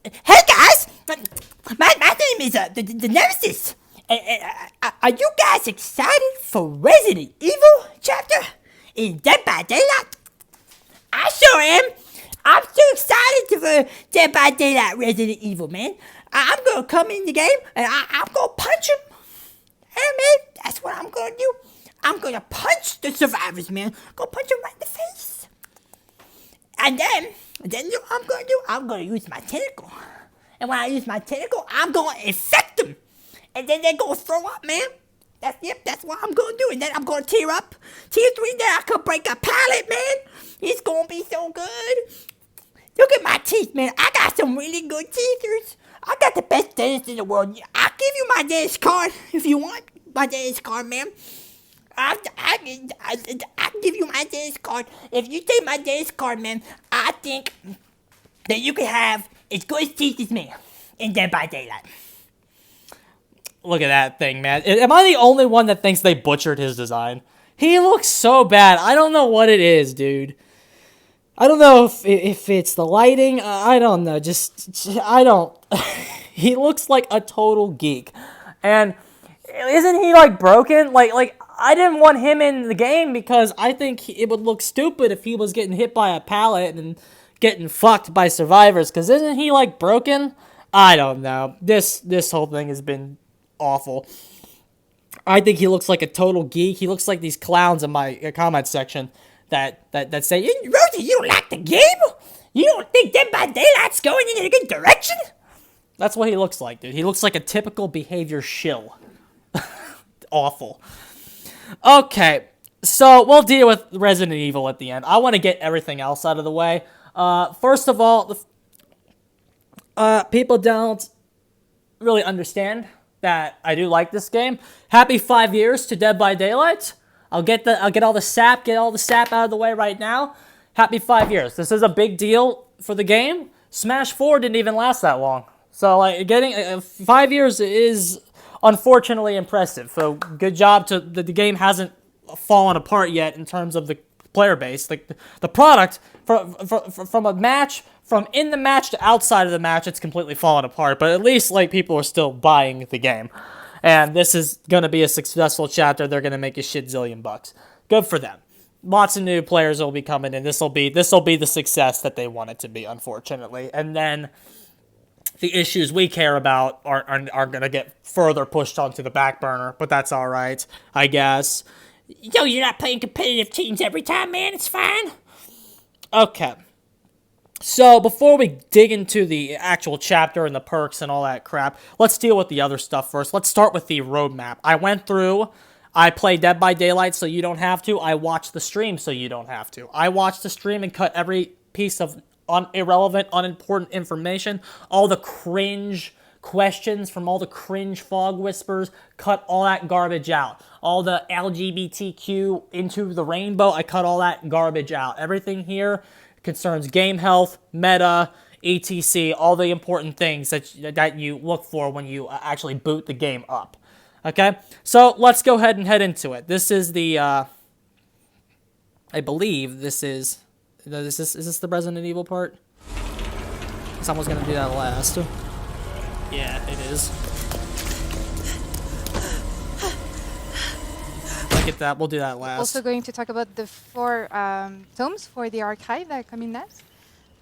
Hey guys, my name is the Nemesis. Are you guys excited for Resident Evil chapter in Dead by Daylight? I sure am. I'm so excited for Dead by Daylight Resident Evil, man. I'm gonna come in the game and I'm gonna punch him. Hey man, that's what I'm gonna do. I'm gonna punch the survivors, man. Go punch them right in the face. And then you know what I'm gonna do? I'm gonna use my tentacle. And when I use my tentacle, I'm gonna infect them. And then they're gonna throw up, man. That's what I'm gonna do. And then I'm gonna tear up. Tear 3, then I could break a pallet, man. It's gonna be so good. Look at my teeth, man. I got some really good teethers. I got the best dentist in the world. I'll give you my dentist card if you want my dentist card, man. I give you my dentist card. If you take my dentist card, man, I think that you can have as good teeth as me in Dead by Daylight. Look at that thing, man. Am I the only one that thinks they butchered his design? He looks so bad. I don't know what it is, dude. I don't know if it's the lighting. I don't know. I don't. He looks like a total geek. And isn't he, like, broken? Like, I didn't want him in the game because I think it would look stupid if he was getting hit by a pallet and getting fucked by survivors. Because isn't he, like, broken? I don't know. This whole thing has been awful. I think he looks like a total geek. He looks like these clowns in my comment section that say, Rosie, you don't like the game? You don't think Dead by Daylight's going in a good direction? That's what he looks like, dude. He looks like a typical behavior shill. Awful. Okay, so we'll deal with Resident Evil at the end. I want to get everything else out of the way. First of all, people don't really understand that I do like this game. Happy 5 years to Dead by Daylight. I'll get all the sap out of the way right now. Happy 5 years. This is a big deal for the game. Smash 4 didn't even last that long. So like getting 5 years is unfortunately impressive. So good job to the game hasn't fallen apart yet in terms of the player base. Like the product from a match, from in the match to outside of the match, it's completely fallen apart. But at least like people are still buying the game. And this is going to be a successful chapter. They're going to make a shit zillion bucks. Good for them. Lots of new players will be coming in. This will be the success that they want it to be, unfortunately. And then the issues we care about are going to get further pushed onto the back burner. But that's all right, I guess. Yo, you're not playing competitive teams every time, man. It's fine. Okay. So, before we dig into the actual chapter and the perks and all that crap, let's deal with the other stuff first. Let's start with the roadmap. I went through, I played Dead by Daylight so you don't have to. I watched the stream so you don't have to. I watched the stream and cut every piece of irrelevant, unimportant information. All the cringe questions from all the cringe fog whispers, cut all that garbage out. All the LGBTQ into the rainbow, I cut all that garbage out. Everything here concerns game health, meta, etc., all the important things that you look for when you actually boot the game up. Okay? So, let's go ahead and head into it. This is the, I believe this is this the Resident Evil part? Someone's gonna do that last. Yeah, it is. Look at that, we'll do that last. Also going to talk about the 4 tomes for the archive that come in next.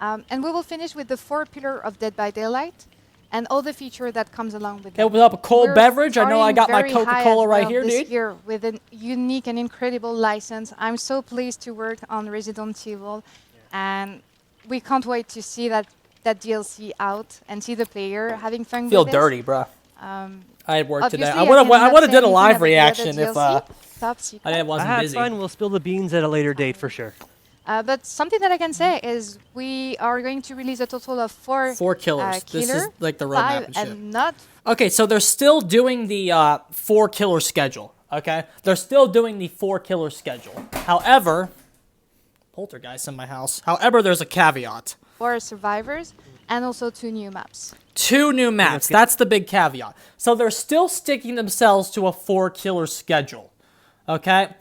And we will finish with the 4 pillars of Dead by Daylight and all the feature that comes along with it. Open up a cold beverage. I know I got my Coca-Cola right here, this dude. year with a unique and incredible license. I'm so pleased to work on Resident Evil, and we can't wait to see that DLC out and see the player having fun Feel with dirty, bro. it. I had work today. I Obviously, would have did a cannot say live anything reaction about if the DLC. Top secret. I wasn't That's busy. fine. We'll spill the beans at a later date for sure. But something that I can say is we are going to release a total of 4 4 killers. This is like the roadmap 5 and shit. and not. Okay, so they're still doing the 4 killer schedule. Okay, they're still doing the 4 killer schedule. However, poltergeist in my house. However, there's a caveat. 4 survivors and also 2 new maps. 2 new maps. That's the big caveat. So they're still sticking themselves to a 4 killer schedule. Okay.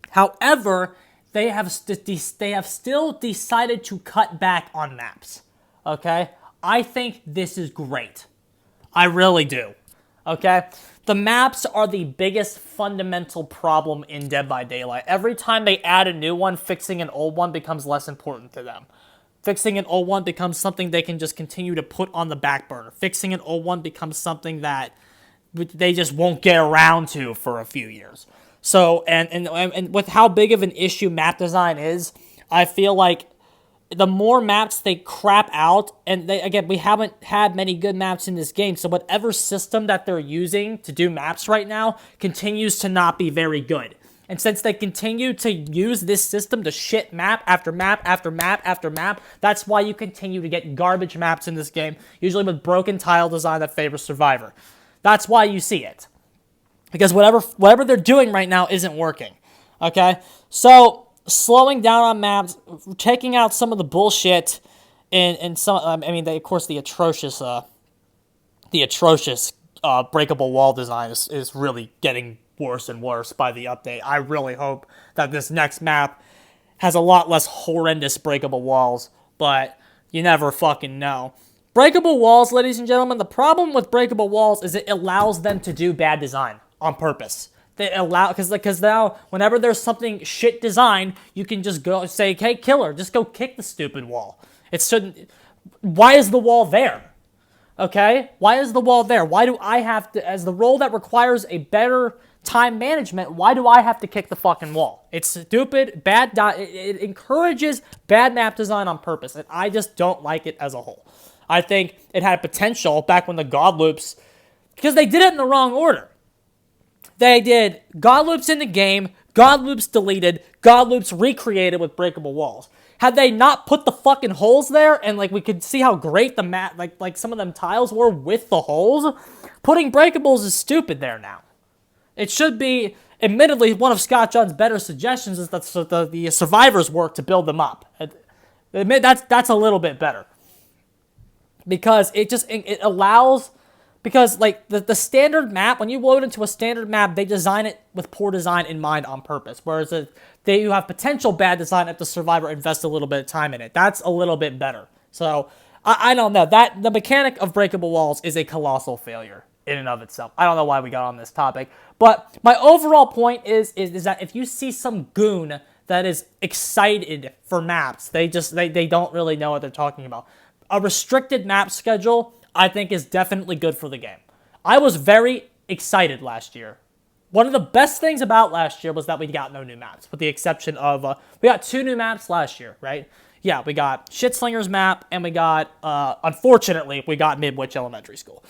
However, they have still decided to cut back on maps. Okay. I think this is great. I really do. Okay? The maps are the biggest fundamental problem in Dead by Daylight. Every time they add a new one, fixing an old one becomes less important to them. Fixing an old one becomes something they can just continue to put on the back burner. Fixing an old one becomes something that they just won't get around to for a few years. So, and with how big of an issue map design is, I feel like the more maps they crap out, and we haven't had many good maps in this game, so whatever system that they're using to do maps right now continues to not be very good. And since they continue to use this system to shit map after map after map after map, that's why you continue to get garbage maps in this game, usually with broken tile design that favors Survivor. That's why you see it. Because whatever they're doing right now isn't working. Okay? So, slowing down on maps, taking out some of the bullshit, and some, of course, the atrocious breakable wall design is really getting worse and worse by the update. I really hope that this next map has a lot less horrendous breakable walls, but you never fucking know. Breakable walls, ladies and gentlemen, the problem with breakable walls is it allows them to do bad design on purpose. They allow, because now, whenever there's something shit designed, you can just go say, hey, killer, just go kick the stupid wall. It shouldn't. Why is the wall there? Okay? Why is the wall there? Why do I have to, as the role that requires a better time management, why do I have to kick the fucking wall? It's stupid, bad, it encourages bad map design on purpose, and I just don't like it as a whole. I think it had potential back when the God Loops, because they did it in the wrong order. They did God Loops in the game, God Loops deleted, God Loops recreated with breakable walls. Had they not put the fucking holes there, and we could see how great the map, like some of them tiles were with the holes, putting breakables is stupid there now. It should be, admittedly, one of Scott John's better suggestions is that the survivors work to build them up. That's a little bit better. Because it allows, because the standard map, when you load into a standard map, they design it with poor design in mind on purpose. Whereas you have potential bad design if the survivor invests a little bit of time in it. That's a little bit better. So, I don't know. The mechanic of breakable walls is a colossal failure in and of itself. I don't know why we got on this topic. But my overall point is that if you see some goon that is excited for maps, they don't really know what they're talking about. A restricted map schedule, I think, is definitely good for the game. I was very excited last year. One of the best things about last year was that we got no new maps, with the exception of, we got 2 new maps last year, right? Yeah, we got Shitslingers map, and we got, unfortunately, we got Midwich Elementary School.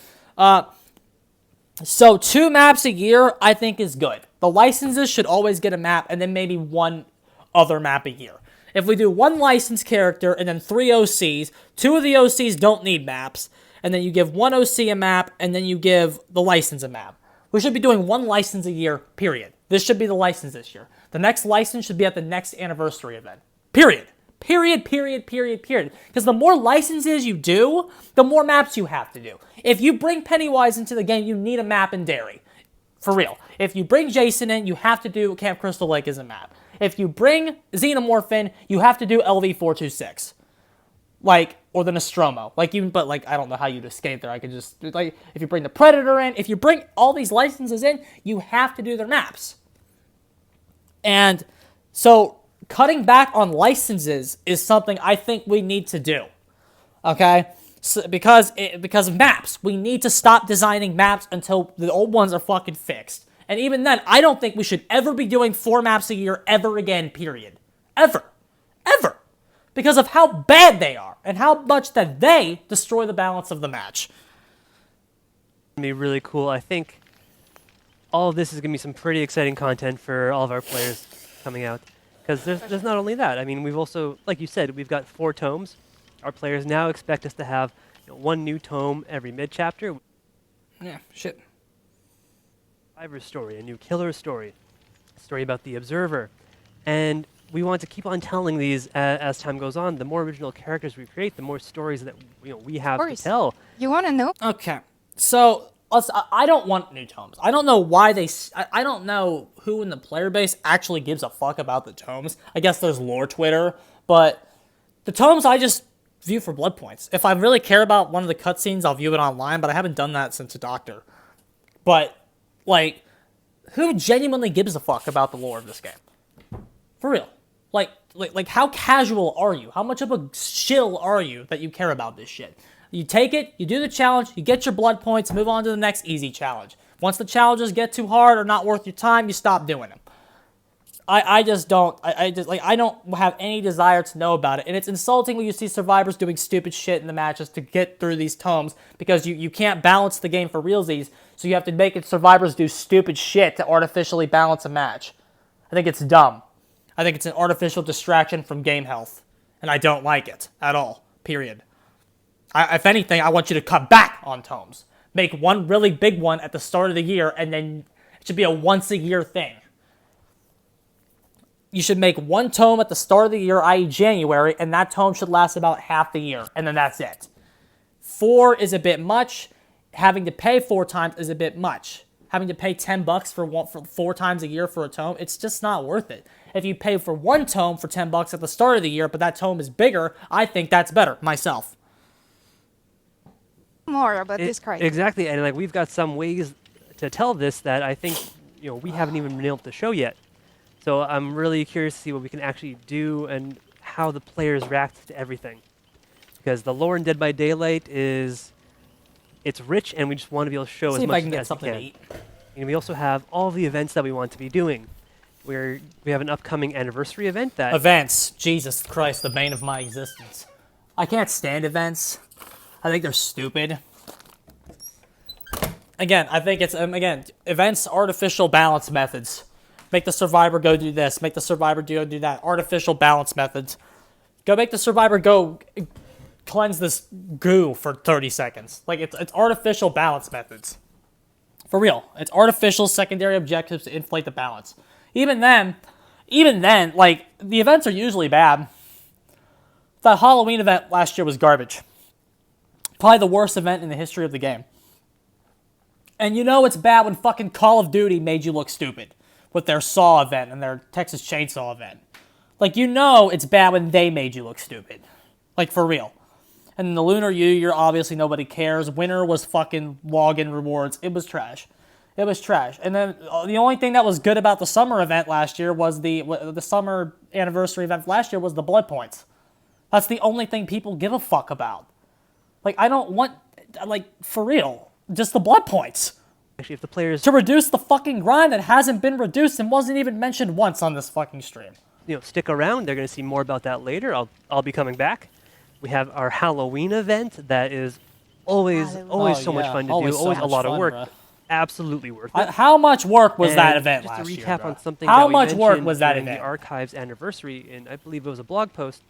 So 2 maps a year, I think, is good. The licenses should always get a map, and then maybe 1 other map a year. If we do 1 licensed character and then 3 OCs, 2 of the OCs don't need maps, and then you give 1 OC a map, and then you give the license a map. We should be doing 1 license a year, period. This should be the license this year. The next license should be at the next anniversary event. Period. Period. Because the more licenses you do, the more maps you have to do. If you bring Pennywise into the game, you need a map in Derry. For real. If you bring Jason in, you have to do Camp Crystal Lake as a map. If you bring Xenomorph in, you have to do LV-426. Or the Nostromo. I don't know how you'd escape there. I could just, if you bring the Predator in, if you bring all these licenses in, you have to do their maps. And so, cutting back on licenses is something I think we need to do. Okay? So, because of maps. We need to stop designing maps until the old ones are fucking fixed. And even then, I don't think we should ever be doing 4 maps a year ever again, period. Ever. Ever. Because of how bad they are, and how much that they destroy the balance of the match. It's going to be really cool. I think all of this is going to be some pretty exciting content for all of our players coming out. Because there's not only that. I mean, we've also, like you said, we've got 4 tomes. Our players now expect us to have 1 new tome every mid-chapter. Yeah, shit. Survivor story, a new killer story, a story about the Observer. And we want to keep on telling these as time goes on. The more original characters we create, the more stories that we have to tell. You want to know? Okay, so I don't want new tomes. I don't know why I don't know who in the player base actually gives a fuck about the tomes. I guess there's lore Twitter, but the tomes view for blood points. If I really care about one of the cutscenes, I'll view it online, but I haven't done that since a doctor. But, like, who genuinely gives a fuck about the lore of this game? For real. Like how casual are you? How much of a shill are you that you care about this shit? You take it, you do the challenge, you get your blood points, move on to the next easy challenge. Once the challenges get too hard or not worth your time, you stop doing them. I just don't have any desire to know about it. And it's insulting when you see survivors doing stupid shit in the matches to get through these tomes because you can't balance the game for realsies, so you have to make it survivors do stupid shit to artificially balance a match. I think it's dumb. I think it's an artificial distraction from game health. And I don't like it at all. Period. If anything, I want you to cut back on tomes. Make one really big one at the start of the year, and then it should be a once-a-year thing. You should make one tome at the start of the year, i.e. January, and that tome should last about half the year, and then that's it. 4 is a bit much. Having to pay 4 times is a bit much. Having to pay $10 for 4 times a year for a tome, it's just not worth it. If you pay for one tome for $10 at the start of the year, but that tome is bigger, I think that's better, myself. More about this card. Exactly, and like we've got some ways to tell this that I think we haven't even been able to show yet. So I'm really curious to see what we can actually do and how the players react to everything. Because the lore in Dead by Daylight it's rich, and we just want to be able to show as much as we can. And we also have all the events that we want to be doing. We have an upcoming anniversary event that... Events. Jesus Christ, the bane of my existence. I can't stand events. I think they're stupid. Again, I think it's, events, artificial balance methods. Make the survivor go do this. Make the survivor go do that. Artificial balance methods. Go make the survivor go cleanse this goo for 30 seconds. Like, it's artificial balance methods. For real. It's artificial secondary objectives to inflate the balance. Even then, like, the events are usually bad. That Halloween event last year was garbage. Probably the worst event in the history of the game. And you know it's bad when fucking Call of Duty made you look stupid with their Saw event and their Texas Chainsaw event. Like, you know it's bad when they made you look stupid. Like, for real. And the Lunar You're obviously nobody cares. Winter was fucking login rewards. It was trash. It was trash. And then the only thing that was good about the summer event last year was the summer anniversary event last year was the blood points. That's the only thing people give a fuck about. Like, I don't want, like, for real, just the blood points. Actually, if the players... To reduce the fucking grind that hasn't been reduced and wasn't even mentioned once on this fucking stream. Stick around. They're going to see more about that later. I'll be coming back. We have our Halloween event that is always so much fun to do. Always a lot of work. Bro. Absolutely worth it. How much work was that event last year? Just to recap on something how that we much work mentioned was that during event? The Archives anniversary, and I believe it was a blog post.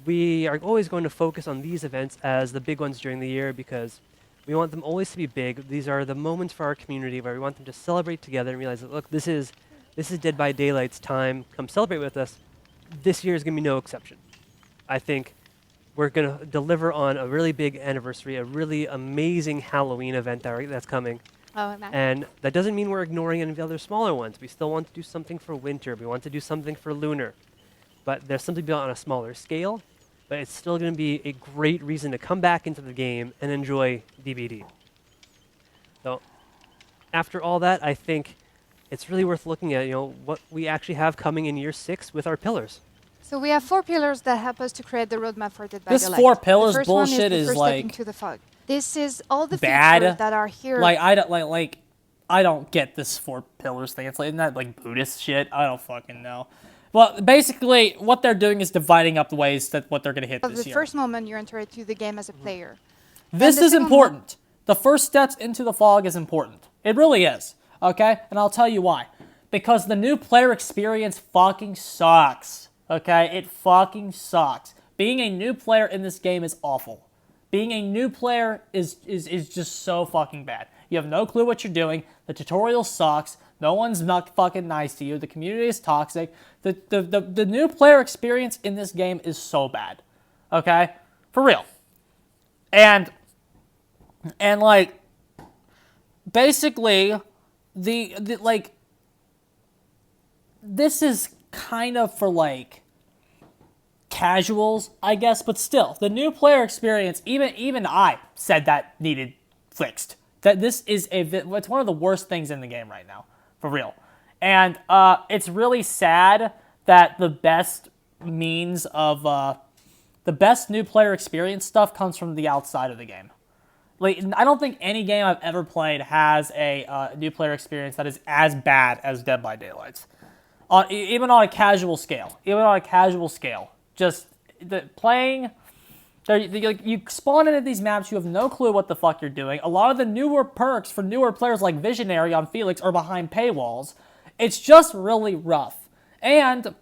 We are always going to focus on these events as the big ones during the year because we want them always to be big. These are the moments for our community where we want them to celebrate together and realize that, look, this is Dead by Daylight's time. Come celebrate with us. This year is going to be no exception. I think we're going to deliver on a really big anniversary, a really amazing Halloween event that's coming. Oh, man. And that doesn't mean we're ignoring any of the other smaller ones. We still want to do something for winter. We want to do something for lunar. But there's something built on a smaller scale. But it's still going to be a great reason to come back into the game and enjoy DBD. So after all that, I think it's really worth looking at, what we actually have coming in year 6 with our pillars. So we have 4 pillars that help us to create the roadmap for Dead by This Daylight. 4 pillars the first bullshit one is, the is first like step into the fog. This is all the bad. features that are here. Like I don't get this 4 pillars thing. It's like, isn't that like Buddhist shit? I don't fucking know. Well, basically, what they're doing is dividing up the ways that what they're going to hit this the year. first moment you enter into the game as a player. This the is second important. The first steps into the fog is important. It really is. Okay? And I'll tell you why. Because the new player experience fucking sucks. Okay? It fucking sucks. Being a new player in this game is awful. Being a new player is just so fucking bad. You have no clue what you're doing. The tutorial sucks. No one's not fucking nice to you. The community is toxic. The new player experience in this game is so bad. Okay? For real. And like, basically, like, this is kind of for, like, casuals, I guess, but still, the new player experience, even I said that needed fixed. That this is it's one of the worst things in the game right now, for real. And it's really sad that the best means of the best new player experience stuff comes from the outside of the game. Like, I don't think any game I've ever played has a new player experience that is as bad as Dead by Daylight's. Even on a casual scale. Just playing... You spawn into these maps, you have no clue what the fuck you're doing. A lot of the newer perks for newer players like Visionary on Felix are behind paywalls. It's just really rough. And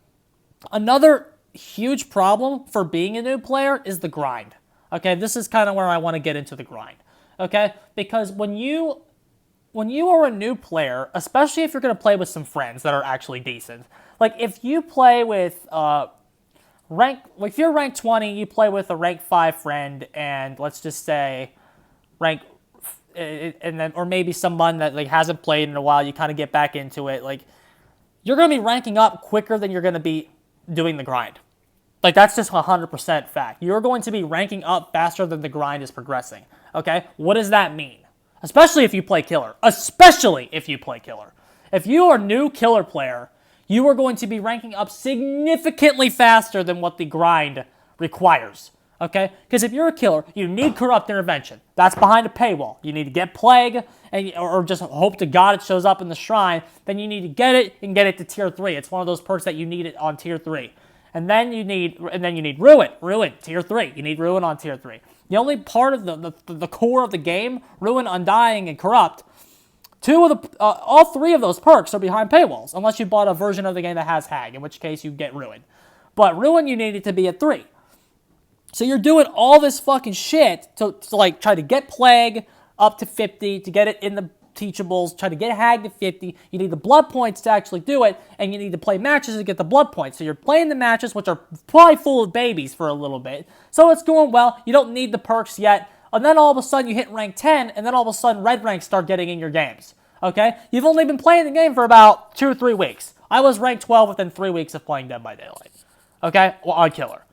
another huge problem for being a new player is the grind. Okay, this is kind of where I want to get into the grind. Okay, because when you are a new player, especially if you're going to play with some friends that are actually decent, like if you play with if you're rank 20, you play with a rank 5 friend, and let's just say or maybe someone that like hasn't played in a while, you kind of get back into it, like you're going to be ranking up quicker than you're going to be doing the grind. Like, that's just 100% fact. You're going to be ranking up faster than the grind is progressing. Okay? What does that mean? Especially if you play killer. If you are a new killer player, you are going to be ranking up significantly faster than what the grind requires. Okay? Because if you're a killer, you need Corrupt Intervention. That's behind a paywall. You need to get Plague, or just hope to God it shows up in the shrine. Then you need to get it and get it to tier 3. It's one of those perks that you need it on tier 3. And then you need Ruin, tier 3. You need Ruin on tier 3. The only part of the core of the game, Ruin, Undying, and Corrupt, all 3 of those perks are behind paywalls, unless you bought a version of the game that has Hag, in which case you get Ruin. But Ruin, you need it to be at 3. So you're doing all this fucking shit to like try to get Plague up to 50, to get it in the teachables, try to get Hag to 50. You need the blood points to actually do it, and you need to play matches to get the blood points. So you're playing the matches, which are probably full of babies for a little bit. So it's going well. You don't need the perks yet. And then all of a sudden you hit rank 10, and then all of a sudden red ranks start getting in your games. Okay? You've only been playing the game for about 2 or 3 weeks. I was rank 12 within 3 weeks of playing Dead by Daylight. Okay? Well, on Killer.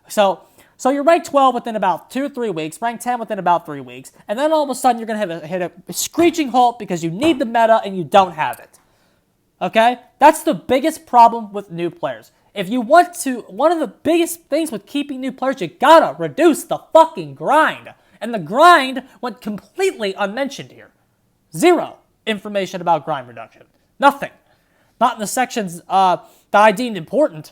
So you're rank 12 within about 2 or 3 weeks, rank 10 within about 3 weeks, and then all of a sudden you're going to hit a screeching halt because you need the meta and you don't have it. Okay? That's the biggest problem with new players. If you want to, one of the biggest things with keeping new players, you gotta reduce the fucking grind. And the grind went completely unmentioned here. 0 information about grind reduction. Nothing. Not in the sections that I deemed important.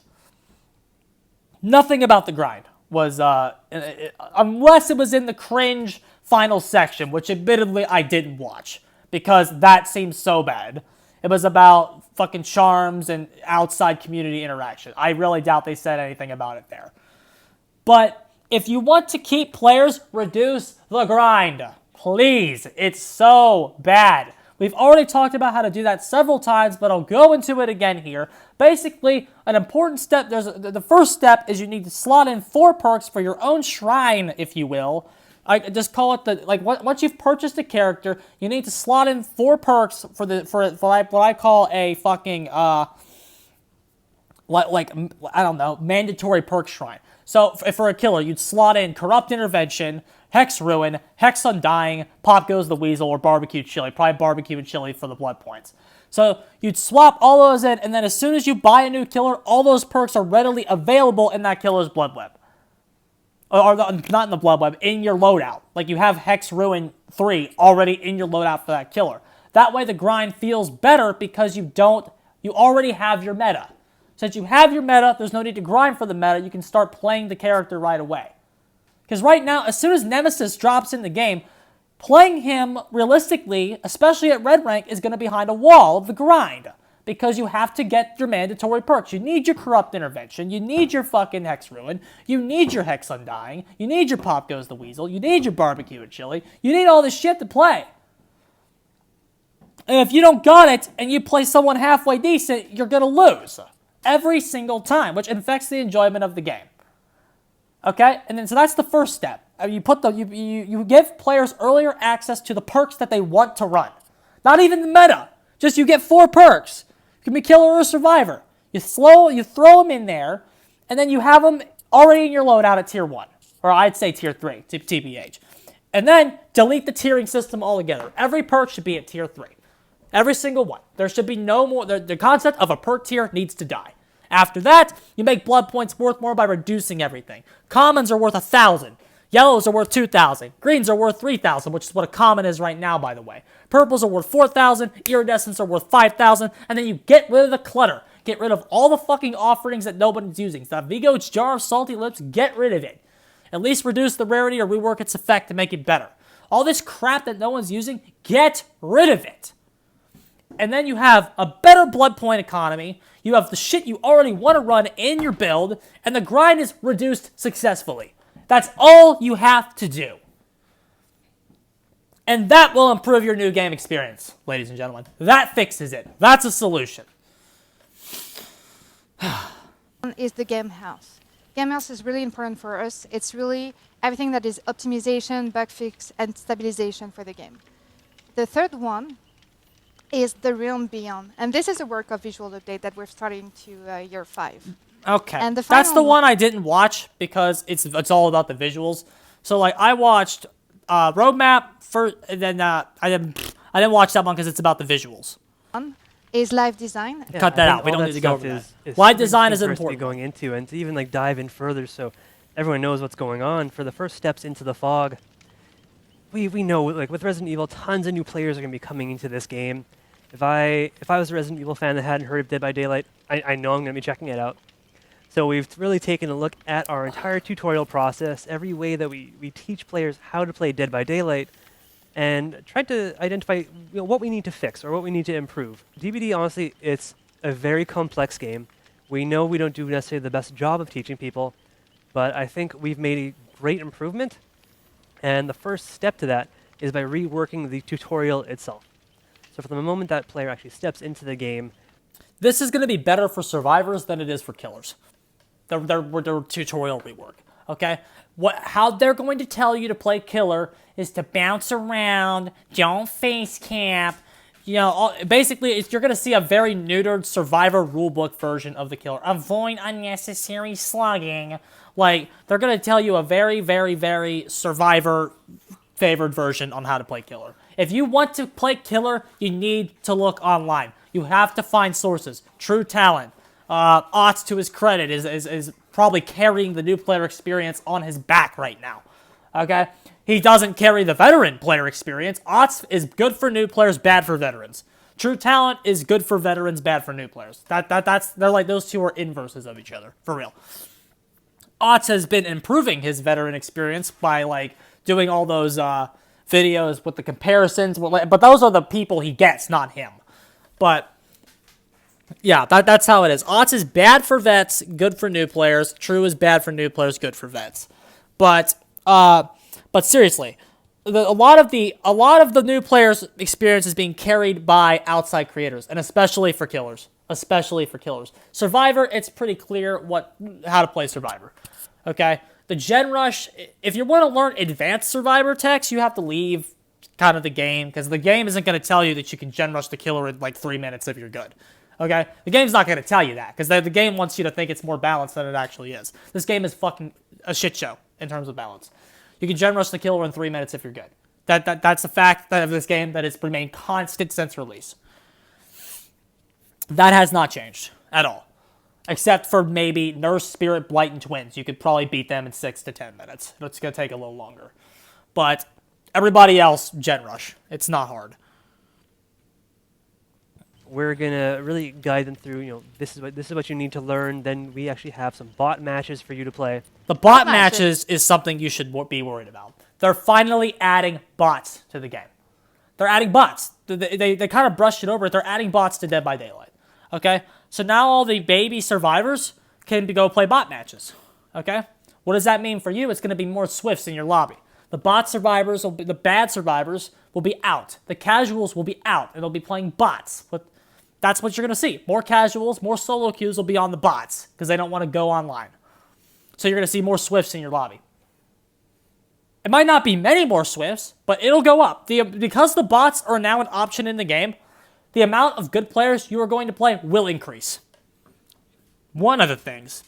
Nothing about the grind was, unless it was in the cringe final section, which admittedly I didn't watch, because that seems so bad. It was about fucking charms and outside community interaction. I really doubt they said anything about it there. But if you want to keep players, reduce the grind. Please. It's so bad. We've already talked about how to do that several times, but I'll go into it again here. Basically, an important step, the first step is you need to slot in 4 perks for your own shrine, if you will. I just call it once you've purchased a character, you need to slot in 4 perks for what I call a fucking I don't know, mandatory perk shrine. So for a killer, you'd slot in Corrupt Intervention, Hex Ruin, Hex Undying, Pop Goes the Weasel, or Barbecue Chili. Probably Barbecue and Chili for the blood points. So you'd swap all those in, and then as soon as you buy a new killer, all those perks are readily available in that killer's blood web. Not in the blood web, in your loadout. Like, you have Hex Ruin 3 already in your loadout for that killer. That way the grind feels better because you already have your meta. Since you have your meta, there's no need to grind for the meta. You can start playing the character right away. Because right now, as soon as Nemesis drops in the game, playing him realistically, especially at red rank, is going to be behind a wall of the grind. Because you have to get your mandatory perks. You need your Corrupt Intervention. You need your fucking Hex Ruin. You need your Hex Undying. You need your Pop Goes the Weasel. You need your Barbecue and Chili. You need all this shit to play. And if you don't got it, and you play someone halfway decent, you're going to lose. Every single time, which affects the enjoyment of the game. Okay? And then, so that's the first step. You give players earlier access to the perks that they want to run. Not even the meta. Just you get 4 perks. It can be Killer or Survivor. You throw them in there, and then you have them already in your loadout at tier 1, or I'd say tier 3, TBH. And then delete the tiering system altogether. Every perk should be at tier 3. Every single one. There should be no more. The concept of a perk tier needs to die. After that, you make blood points worth more by reducing everything. Commons are worth 1,000. Yellows are worth 2,000. Greens are worth 3,000, which is what a common is right now, by the way. Purples are worth 4,000. Iridescents are worth 5,000. And then you get rid of the clutter. Get rid of all the fucking offerings that nobody's using. So that Vigo's Jar of Salty Lips, get rid of it. At least reduce the rarity or rework its effect to make it better. All this crap that no one's using, get rid of it. And then you have a better blood point economy. You have the shit you already want to run in your build. And the grind is reduced successfully. That's all you have to do. And that will improve your new game experience, ladies and gentlemen. That fixes it. That's a solution. Is the game house. Game house is really important for us. It's really everything that is optimization, bug fix, and stabilization for the game. The third one is the Realm Beyond. And this is a work of visual update that we're starting to year 5. Okay, And the that's the final one I didn't watch because it's all about the visuals. So like I watched Roadmap first, and then I didn't watch that one because it's about the visuals. one is live design. Yeah, Cut I that think out. We all don't that need to go stuff over that. is Why super design is interesting for us to be important. going into, and to even like dive in further so everyone knows what's going on. For the first steps into the fog, we know, like with Resident Evil, tons of new players are going to be coming into this game. If I was a Resident Evil fan that hadn't heard of Dead by Daylight, I know I'm going to be checking it out. So we've really taken a look at our entire tutorial process, every way that we teach players how to play Dead by Daylight, and tried to identify what we need to fix or what we need to improve. DBD, honestly, it's a very complex game. We know we don't do necessarily the best job of teaching people, but I think we've made a great improvement, and the first step to that is by reworking the tutorial itself. So from the moment that player actually steps into the game, This is going to be better for survivors than it is for killers. Their tutorial rework. Okay, how they're going to tell you to play killer is to bounce around, don't face camp. Basically, you're going to see a very neutered survivor rulebook version of the killer. Avoid unnecessary slugging. Like, they're going to tell you a very, very, very survivor-favored version on how to play killer. If you want to play killer, you need to look online. You have to find sources. True Talent. Otts, to his credit, is probably carrying the new player experience on his back right now. Okay? He doesn't carry the veteran player experience. Otts is good for new players, bad for veterans. True Talent is good for veterans, bad for new players. They're like, those two are inverses of each other, for real. Otts has been improving his veteran experience by like doing all those videos with the comparisons, but those are the people he gets, not him. But yeah, that's how it is. Otts is bad for vets, good for new players. True is bad for new players, good for vets. But seriously, a lot of the new players' experience is being carried by outside creators, and especially for killers. Survivor, it's pretty clear how to play Survivor. Okay, the Gen Rush. If you want to learn advanced Survivor techs, you have to leave kind of the game because the game isn't going to tell you that you can Gen Rush the killer in like 3 minutes if you're good. Okay, the game's not going to tell you that because the game wants you to think it's more balanced than it actually is. This game is fucking a shit show in terms of balance. You can Gen Rush the killer in 3 minutes if you're good. That's a fact of this game that has remained constant since release. That has not changed at all. Except for maybe Nurse, Spirit, Blight, and Twins. You could probably beat them in 6 to 10 minutes. It's going to take a little longer. But everybody else, Gen Rush. It's not hard. we're gonna really guide them through. This is what you need to learn. Then we actually have some bot matches for you to play. The bot matches is something you should be worried about. They're finally adding bots to the game. They're adding bots. They kind of brushed it over. They're adding bots to Dead by Daylight. Okay, so now all the baby survivors can go play bot matches. Okay, what does that mean for you? It's going to be more Swifts in your lobby. The bot survivors, the bad survivors, will be out. The casuals will be out, and they'll be playing bots. But that's what you're going to see. More casuals, more solo queues will be on the bots because they don't want to go online. So you're going to see more Swifts in your lobby. It might not be many more Swifts, but it'll go up. Because the bots are now an option in the game, the amount of good players you are going to play will increase. One of the things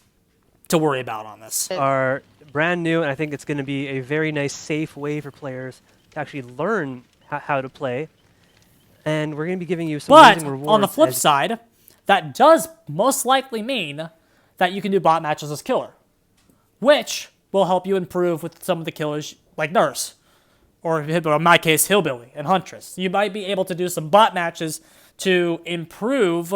to worry about on this. Are brand new, and I think it's going to be a very nice, safe way for players to actually learn how to play. And we're going to be giving you some But amazing rewards. on the flip side, that does most likely mean that you can do bot matches as killer, which will help you improve with some of the killers like Nurse, or in my case, Hillbilly and Huntress. You might be able to do some bot matches to improve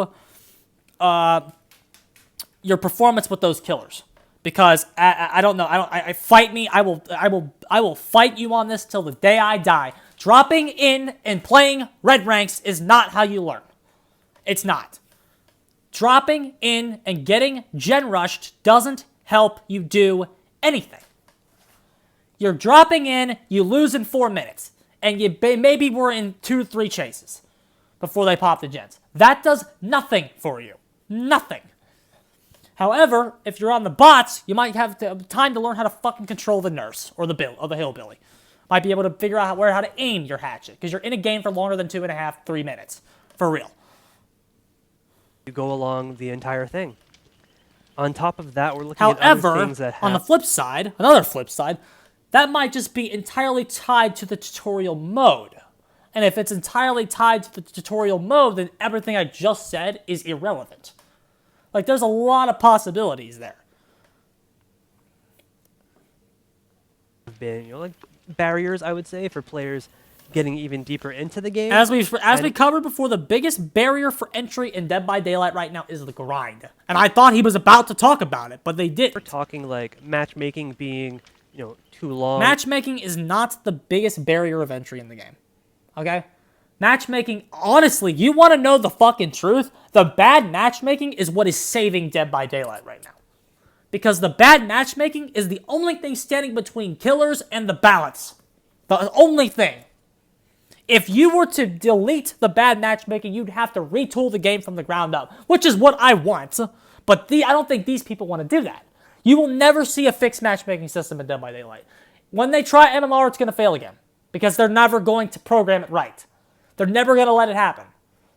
your performance with those killers. Because I don't know, fight me. I will fight you on this till the day I die. Dropping in and playing red ranks is not how you learn. It's not. Dropping in and getting gen rushed doesn't help you do anything. You're dropping in, you lose in 4 minutes, and you maybe were in 2 to 3 chases before they pop the gens. That does nothing for you. Nothing. However, if you're on the bots, you might have time to learn how to fucking control the Nurse or the Hillbilly. Might be able to figure out how to aim your hatchet, because you're in a game for longer than 2.5, 3 minutes. For real. You go along the entire thing. On top of that, we're looking at other things that have... on the flip side, another flip side, that might just be entirely tied to the tutorial mode. And if it's entirely tied to the tutorial mode, then everything I just said is irrelevant. Like, there's a lot of possibilities there. Been, like barriers, I would say, for players getting even deeper into the game. As we covered before, the biggest barrier for entry in Dead by Daylight right now is the grind. And I thought he was about to talk about it, but they didn't. We're talking like matchmaking being, too long. Matchmaking is not the biggest barrier of entry in the game. Okay? Matchmaking, honestly, you want to know the fucking truth? The bad matchmaking is what is saving Dead by Daylight right now. Because the bad matchmaking is the only thing standing between killers and the balance. The only thing. If you were to delete the bad matchmaking, you'd have to retool the game from the ground up, which is what I want. But I don't think these people want to do that. You will never see a fixed matchmaking system in Dead by Daylight. When they try MMR, it's going to fail again. Because they're never going to program it right. They're never going to let it happen.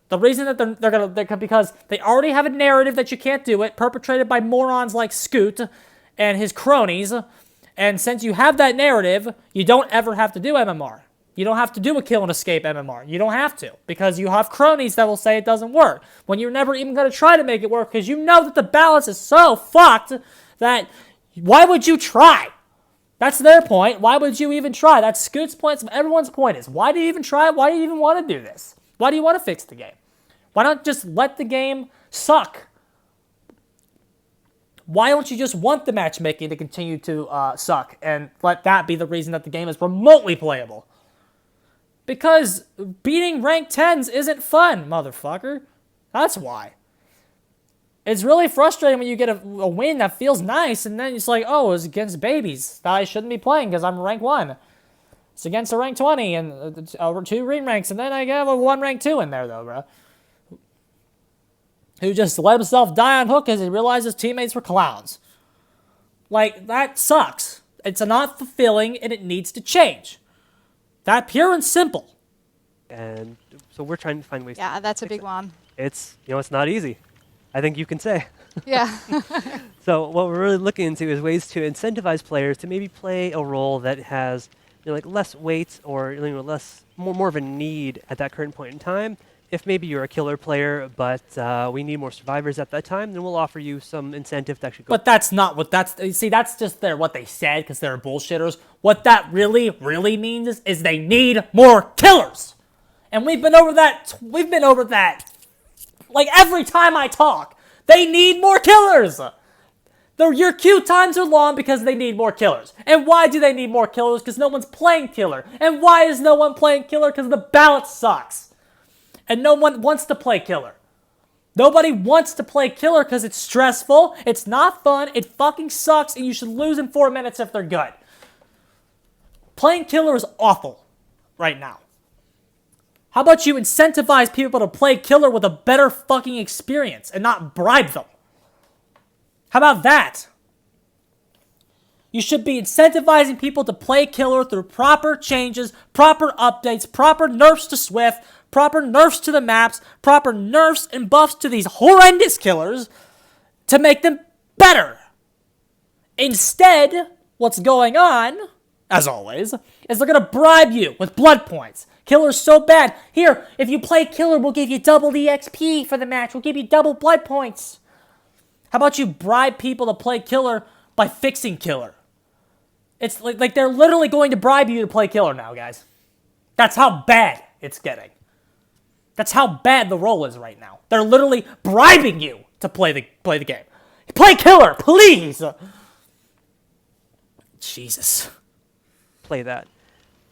The reason that because they already have a narrative that you can't do it, perpetrated by morons like Scoot and his cronies. And since you have that narrative, you don't ever have to do MMR. You don't have to do a kill and escape MMR. You don't have to, because you have cronies that will say it doesn't work, when you're never even going to try to make it work, because you know that the balance is so fucked that why would you try? That's their point. Why would you even try? That's Scoot's point. Everyone's point is, why do you even try? Why do you even want to do this? Why do you want to fix the game? Why not just let the game suck? Why don't you just want the matchmaking to continue to suck and let that be the reason that the game is remotely playable? Because beating rank 10s isn't fun, motherfucker. That's why. It's really frustrating when you get a win that feels nice, and then it's like, oh, it's against babies that I shouldn't be playing because I'm rank 1. It's against a rank 20 and 2 green ranks, and then I get a 1 rank 2 in there, though, bro. Who just let himself die on hook because he realized his teammates were clowns. Like, that sucks. It's not fulfilling, and it needs to change. That pure and simple. And so we're trying to find ways. Yeah, that's a big one. It's it's not easy. I think you can say. Yeah. So what we're really looking into is ways to incentivize players to maybe play a role that has like less weight or more of a need at that current point in time. If maybe you're a killer player, but we need more survivors at that time, then we'll offer you some incentive to actually go. But that's not what that's just what they said because they're bullshitters. What that really, really means is they need more killers. And we've been over that. Like every time I talk, they need more killers. Your queue times are long because they need more killers. And why do they need more killers? Because no one's playing killer. And why is no one playing killer? Because the balance sucks. And no one wants to play killer. Nobody wants to play killer because it's stressful, it's not fun, it fucking sucks, and you should lose in 4 minutes if they're good. Playing killer is awful right now. How about you incentivize people to play killer with a better fucking experience and not bribe them? How about that? You should be incentivizing people to play killer through proper changes, proper updates, proper nerfs to Swift, proper nerfs to the maps, proper nerfs and buffs to these horrendous killers to make them better. Instead, what's going on, as always, is they're going to bribe you with blood points. Killer's so bad. Here, if you play Killer, we'll give you double the XP for the match. We'll give you double blood points. How about you bribe people to play Killer by fixing Killer? It's like they're literally going to bribe you to play Killer now, guys. That's how bad it's getting. That's how bad the role is right now. They're literally bribing you to play the game. Play Killer, please! Jesus. Play that.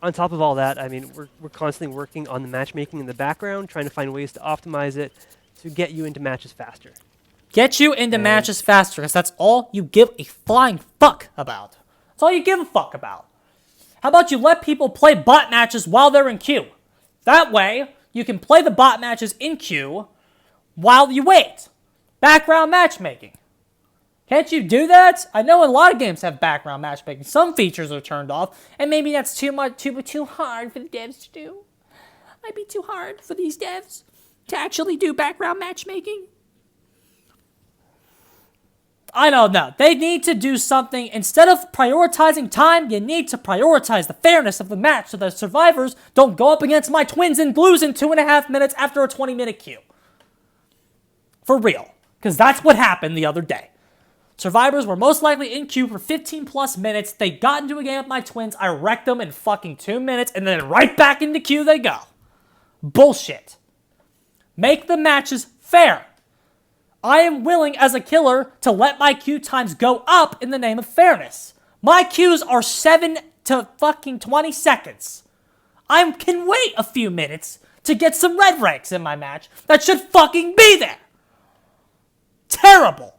On top of all that, I mean, we're constantly working on the matchmaking in the background, trying to find ways to optimize it to get you into matches faster. Get you into matches faster, because that's all you give a flying fuck about. That's all you give a fuck about. How about you let people play bot matches while they're in queue? That way, you can play the bot matches in queue while you wait. Background matchmaking. Can't you do that? I know a lot of games have background matchmaking. Some features are turned off, and maybe that's too hard for the devs to do. Might be too hard for these devs to actually do background matchmaking. I don't know. They need to do something. Instead of prioritizing time, you need to prioritize the fairness of the match so that survivors don't go up against my twins and lose in 2.5 minutes after a 20-minute queue. For real. Because that's what happened the other day. Survivors were most likely in queue for 15 plus minutes. They got into a game with my twins. I wrecked them in fucking 2 minutes, and then right back into queue they go. Bullshit. Make the matches fair. I am willing as a killer to let my queue times go up in the name of fairness. My queues are 7 to fucking 20 seconds. I can wait a few minutes to get some red ranks in my match that should fucking be there. Terrible.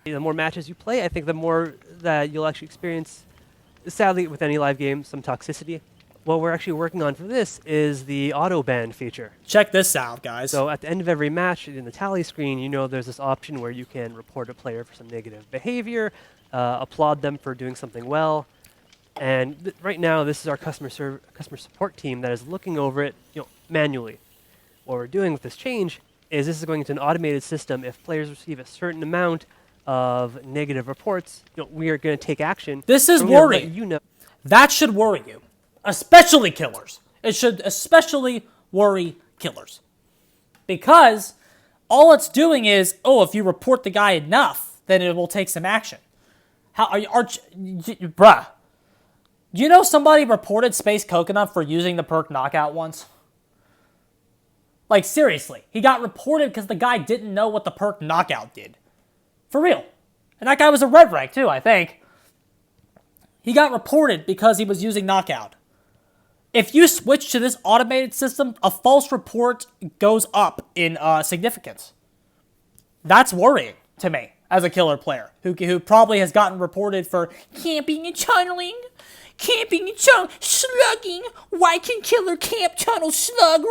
The more matches you play, I think the more that you'll actually experience, sadly with any live game, some toxicity. What we're actually working on for this is the auto ban feature. Check this out, guys. So at the end of every match, in the tally screen, you know there's this option where you can report a player for some negative behavior, applaud them for doing something well. And right now, this is our customer support team that is looking over it, manually. What we're doing with this change is this is going into an automated system. If players receive a certain amount of negative reports, we are going to take action. This is worrying. That should worry you, especially killers. It should especially worry killers, because all it's doing is, if you report the guy enough, then it will take some action. How are you, bruh? Do you know somebody reported Space Coconut for using the perk Knockout once? Like, seriously, he got reported because the guy didn't know what the perk Knockout did. For real. And that guy was a red rank too, I think. He got reported because he was using Knockout. If you switch to this automated system, a false report goes up in significance. That's worrying to me as a killer player who probably has gotten reported for camping and tunneling. Camping and slugging. Why can killer camp tunnel slug?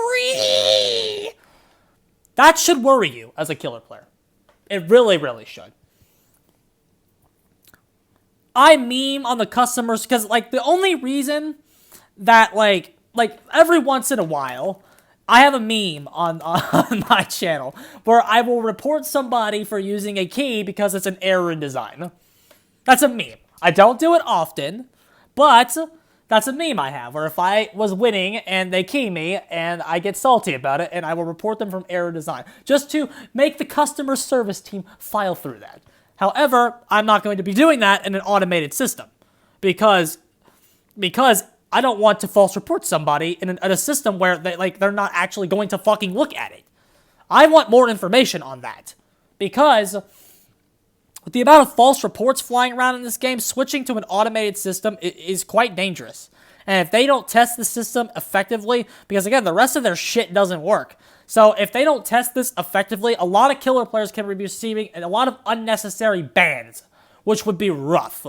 That should worry you as a killer player. It really, really should. I meme on the customers because, the only reason that, every once in a while, I have a meme on my channel where I will report somebody for using a key because it's an error in design. That's a meme. I don't do it often, but that's a meme I have, where if I was winning and they key me and I get salty about it, and I will report them from error design, just to make the customer service team file through that. However, I'm not going to be doing that in an automated system, because I don't want to false report somebody in a system where they're not actually going to fucking look at it. I want more information on that, because with the amount of false reports flying around in this game, switching to an automated system is quite dangerous. And if they don't test the system effectively, because again, the rest of their shit doesn't work. So if they don't test this effectively, a lot of killer players can be receiving a lot of unnecessary bans, which would be rough.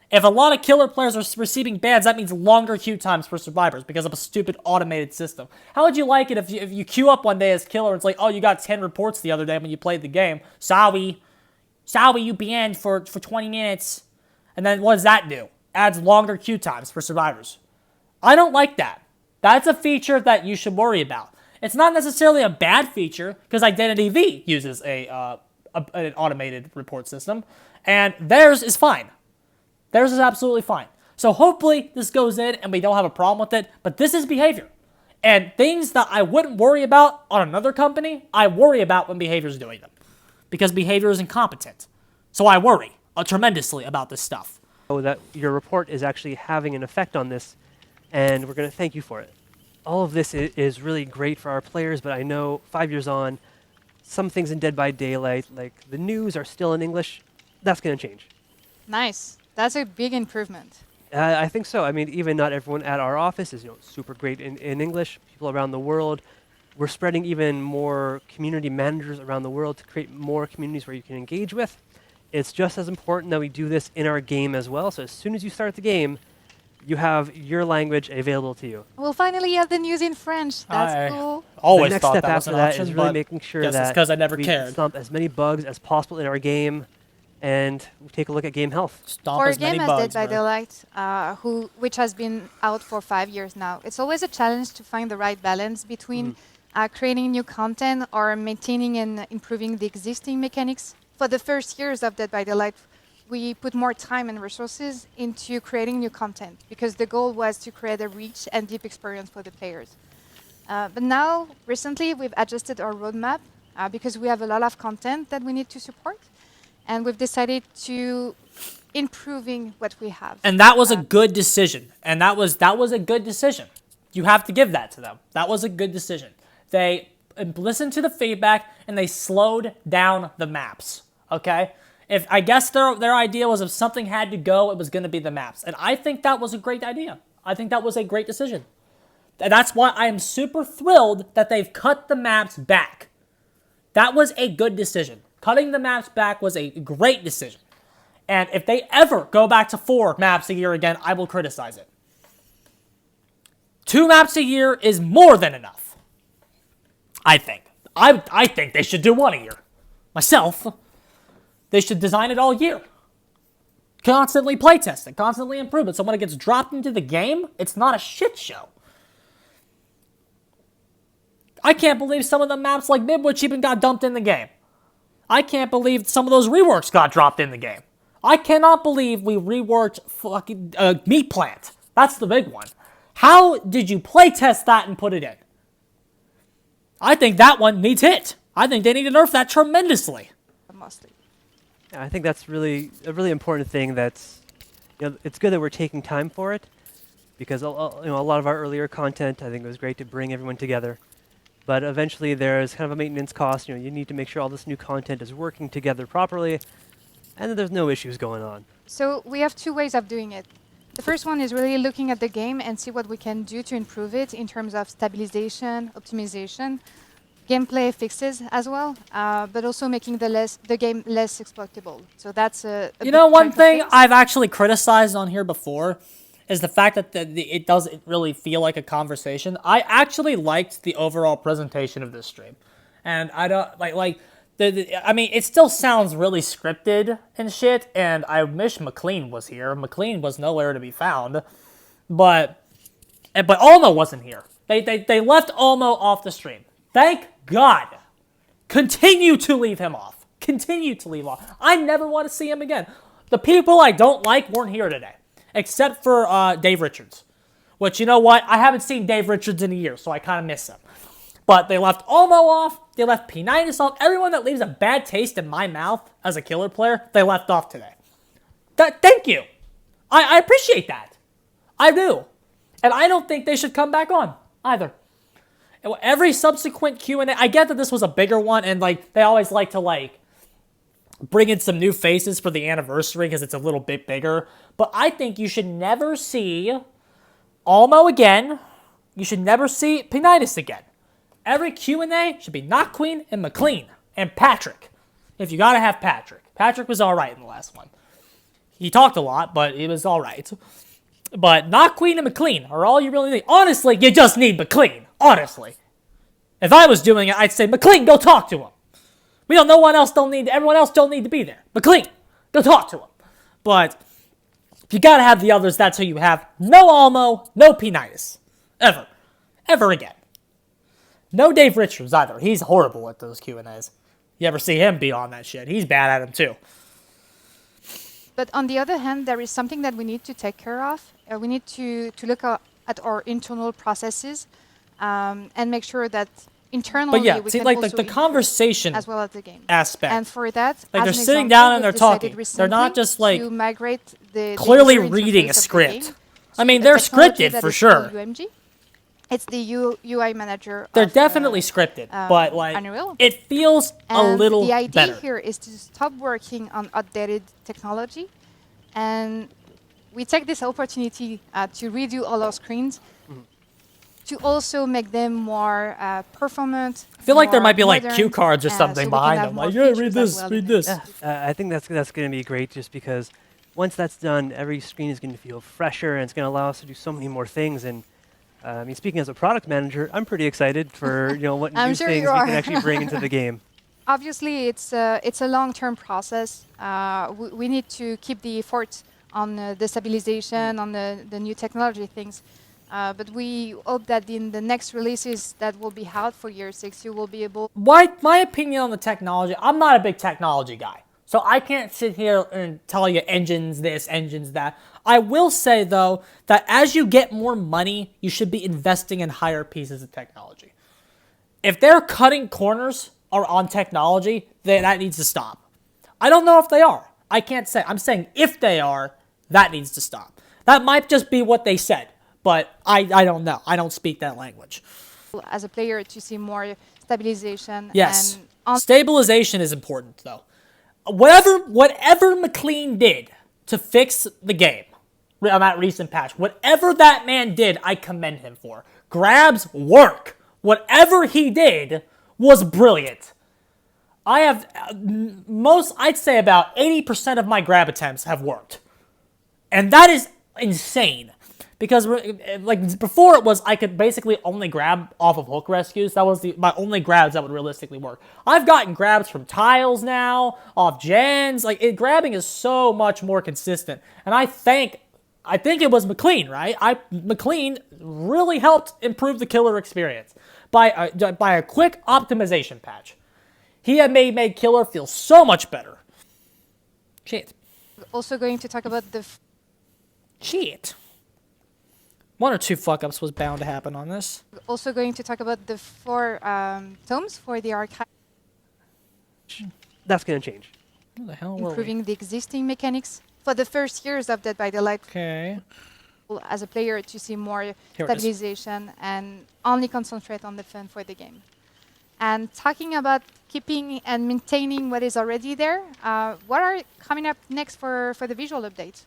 If a lot of killer players are receiving bans, that means longer queue times for survivors because of a stupid automated system. How would you like it if you queue up one day as killer and it's like, you got 10 reports the other day when you played the game. Sorry, you banned for 20 minutes. And then what does that do? Adds longer queue times for survivors. I don't like that. That's a feature that you should worry about. It's not necessarily a bad feature, because Identity V uses an automated report system. And theirs is fine. Theirs is absolutely fine. So hopefully this goes in and we don't have a problem with it. But this is behavior. And things that I wouldn't worry about on another company, I worry about when behavior is doing them. Because behavior is incompetent. So I worry tremendously about this stuff. That your report is actually having an effect on this, and we're going to thank you for it. All of this is really great for our players, but I know 5 years on, some things in Dead by Daylight, like the news, are still in English. That's going to change. Nice. That's a big improvement. I think so. I mean, even not everyone at our office is super great in English. People around the world. We're spreading even more community managers around the world to create more communities where you can engage with. It's just as important that we do this in our game as well. So as soon as you start the game, you have your language available to you. We'll finally have the news in French. That's cool. Always the next thought step that was after an that option, is really but making sure guess it's that 'cause I never we cared. stomp as many bugs as possible in our game, and we take a look at game health. Stomp For a as many game as bugs, Dead by bro. Daylight, which has been out for 5 years now, it's always a challenge to find the right balance between creating new content or maintaining and improving the existing mechanics. For the first years of Dead by Daylight, we put more time and resources into creating new content because the goal was to create a rich and deep experience for the players. But now, recently, we've adjusted our roadmap because we have a lot of content that we need to support. And we've decided to improving what we have. And that was a good decision. And that was a good decision. You have to give that to them. That was a good decision. They listened to the feedback and they slowed down the maps. Okay? If I guess their idea was if something had to go, it was going to be the maps. And I think that was a great idea. I think that was a great decision. And that's why I am super thrilled that they've cut the maps back. That was a good decision. Cutting the maps back was a great decision. And if they ever go back to 4 maps a year again, I will criticize it. 2 maps a year is more than enough. I think. I think they should do 1 a year. Myself. They should design it all year. Constantly playtest it. Constantly improve it. So when it gets dropped into the game, it's not a shit show. I can't believe some of the maps like Midwich even got dumped in the game. I can't believe some of those reworks got dropped in the game. I cannot believe we reworked fucking Meat Plant. That's the big one. How did you playtest that and put it in? I think that one needs hit. I think they need to nerf that tremendously. Mostly. Yeah, I think that's really a really important thing. That's it's good that we're taking time for it, because a lot of our earlier content, I think it was great to bring everyone together. But eventually there's kind of a maintenance cost. You need to make sure all this new content is working together properly and that there's no issues going on. So we have 2 ways of doing it. The first one is really looking at the game and see what we can do to improve it in terms of stabilization, optimization, gameplay fixes as well, but also making the game less exploitable. So that's a big One chunk of thing things. I've actually criticized on here before is the fact that it doesn't really feel like a conversation. I actually liked the overall presentation of this stream. And I don't, I mean, it still sounds really scripted and shit, and I wish McLean was here. McLean was nowhere to be found. But Olmo wasn't here. They left Olmo off the stream. Thank God. Continue to leave him off. Continue to leave off. I never want to see him again. The people I don't like weren't here today. Except for Dave Richards. Which, you know what? I haven't seen Dave Richards in a year, so I kind of miss him. But they left Olmo off. They left P90 off. Everyone that leaves a bad taste in my mouth as a killer player, they left off today. Thank you. I appreciate that. I do. And I don't think they should come back on either. Every subsequent Q&A, I get that this was a bigger one, and they always like to bring in some new faces for the anniversary because it's a little bit bigger. But I think you should never see Olmo again. You should never see Penitus again. Every Q&A should be Not Queen and McLean and Patrick. If you gotta have Patrick. Patrick was alright in the last one. He talked a lot, but it was alright. But Not Queen and McLean are all you really need. Honestly, you just need McLean. Honestly. If I was doing it, I'd say, McLean, go talk to him. Everyone else don't need to be there. McLean, go talk to him. But if you gotta have the others, that's who you have. No Olmo, no P-Nitus. Ever. Ever again. No Dave Richards either. He's horrible at those Q&As. You ever see him be on that shit? He's bad at them too. But on the other hand, there is something that we need to take care of. We need to look at our internal processes and make sure that internally But yeah, we see, can like also the improve conversation as well as the game. aspect. And for that, Like, as they're an sitting example, down and we've they're talking. decided They're not recently just, like, to migrate the clearly user reading a interface of the script. game I to mean, a they're technology scripted that for is called sure. UMG. It's the UI manager. They're of, definitely scripted, but like Unreal. it feels a And little the idea better. here is to stop working on outdated technology, and we take this opportunity to redo all our screens to also make them more performant. I feel like there more might be like modern, cue cards or something so we can behind have them. more Like, yeah, features read as this, well read in this. I think that's going to be great, just because once that's done, every screen is going to feel fresher, and it's going to allow us to do so many more things. And I mean, speaking as a product manager, I'm pretty excited for what I'm new sure things you we are. can actually bring into the game. Obviously, it's a long-term process. We need to keep the effort on the stabilization, on the new technology things. But we hope that in the next releases that will be out for year 6, you will be able. My opinion on the technology, I'm not a big technology guy. So I can't sit here and tell you engines this, engines that. I will say, though, that as you get more money, you should be investing in higher pieces of technology. If they're cutting corners or on technology, then that needs to stop. I don't know if they are. I can't say. I'm saying if they are, that needs to stop. That might just be what they said, but I don't know. I don't speak that language. As a player, to see more stabilization. Yes. And on Stabilization is important, though. Whatever McLean did to fix the game on that recent patch, whatever that man did, I commend him for. Grabs work. Whatever he did was brilliant. I have I'd say about 80% of my grab attempts have worked. And that is insane. Because like before, it was I could basically only grab off of hook rescues. That was my only grabs that would realistically work. I've gotten grabs from tiles now, off gens. Like grabbing is so much more consistent. And I think it was McLean, right? McLean really helped improve the killer experience by a quick optimization patch. He had made killer feel so much better. Shit. also going to talk about the. Shit. One or two fuck-ups was bound to happen on this. Also going to talk about the 4 tomes for the archive. That's going to change. Where the hell were we? Improving the existing mechanics for the first years of Dead by Daylight. Okay. As a player to see more Here it is. stabilization and only concentrate on the fun for the game. And talking about keeping and maintaining what is already there, what are coming up next for the visual update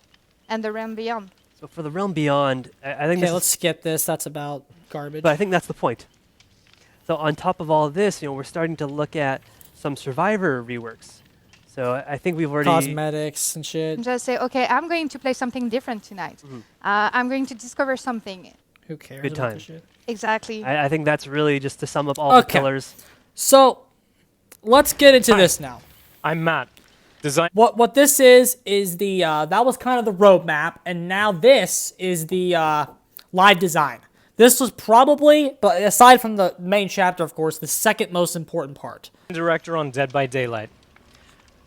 and the Realm Beyond? So for the Realm Beyond, I think Okay, let's skip this. That's about garbage. but I think that's the point. So on top of all of this, we're starting to look at some Survivor reworks. So I think we've already Cosmetics and shit. And just say, okay, I'm going to play something different tonight. I'm going to discover something. Who cares Good about time. this shit? Exactly. I think that's really just to sum up all the Okay. pillars. So, let's get into this now. I'm Matt. Design. What this is the that was kind of the roadmap, and now this is the live design. This was probably, but aside from the main chapter, of course, the second most important part. Director on Dead by Daylight.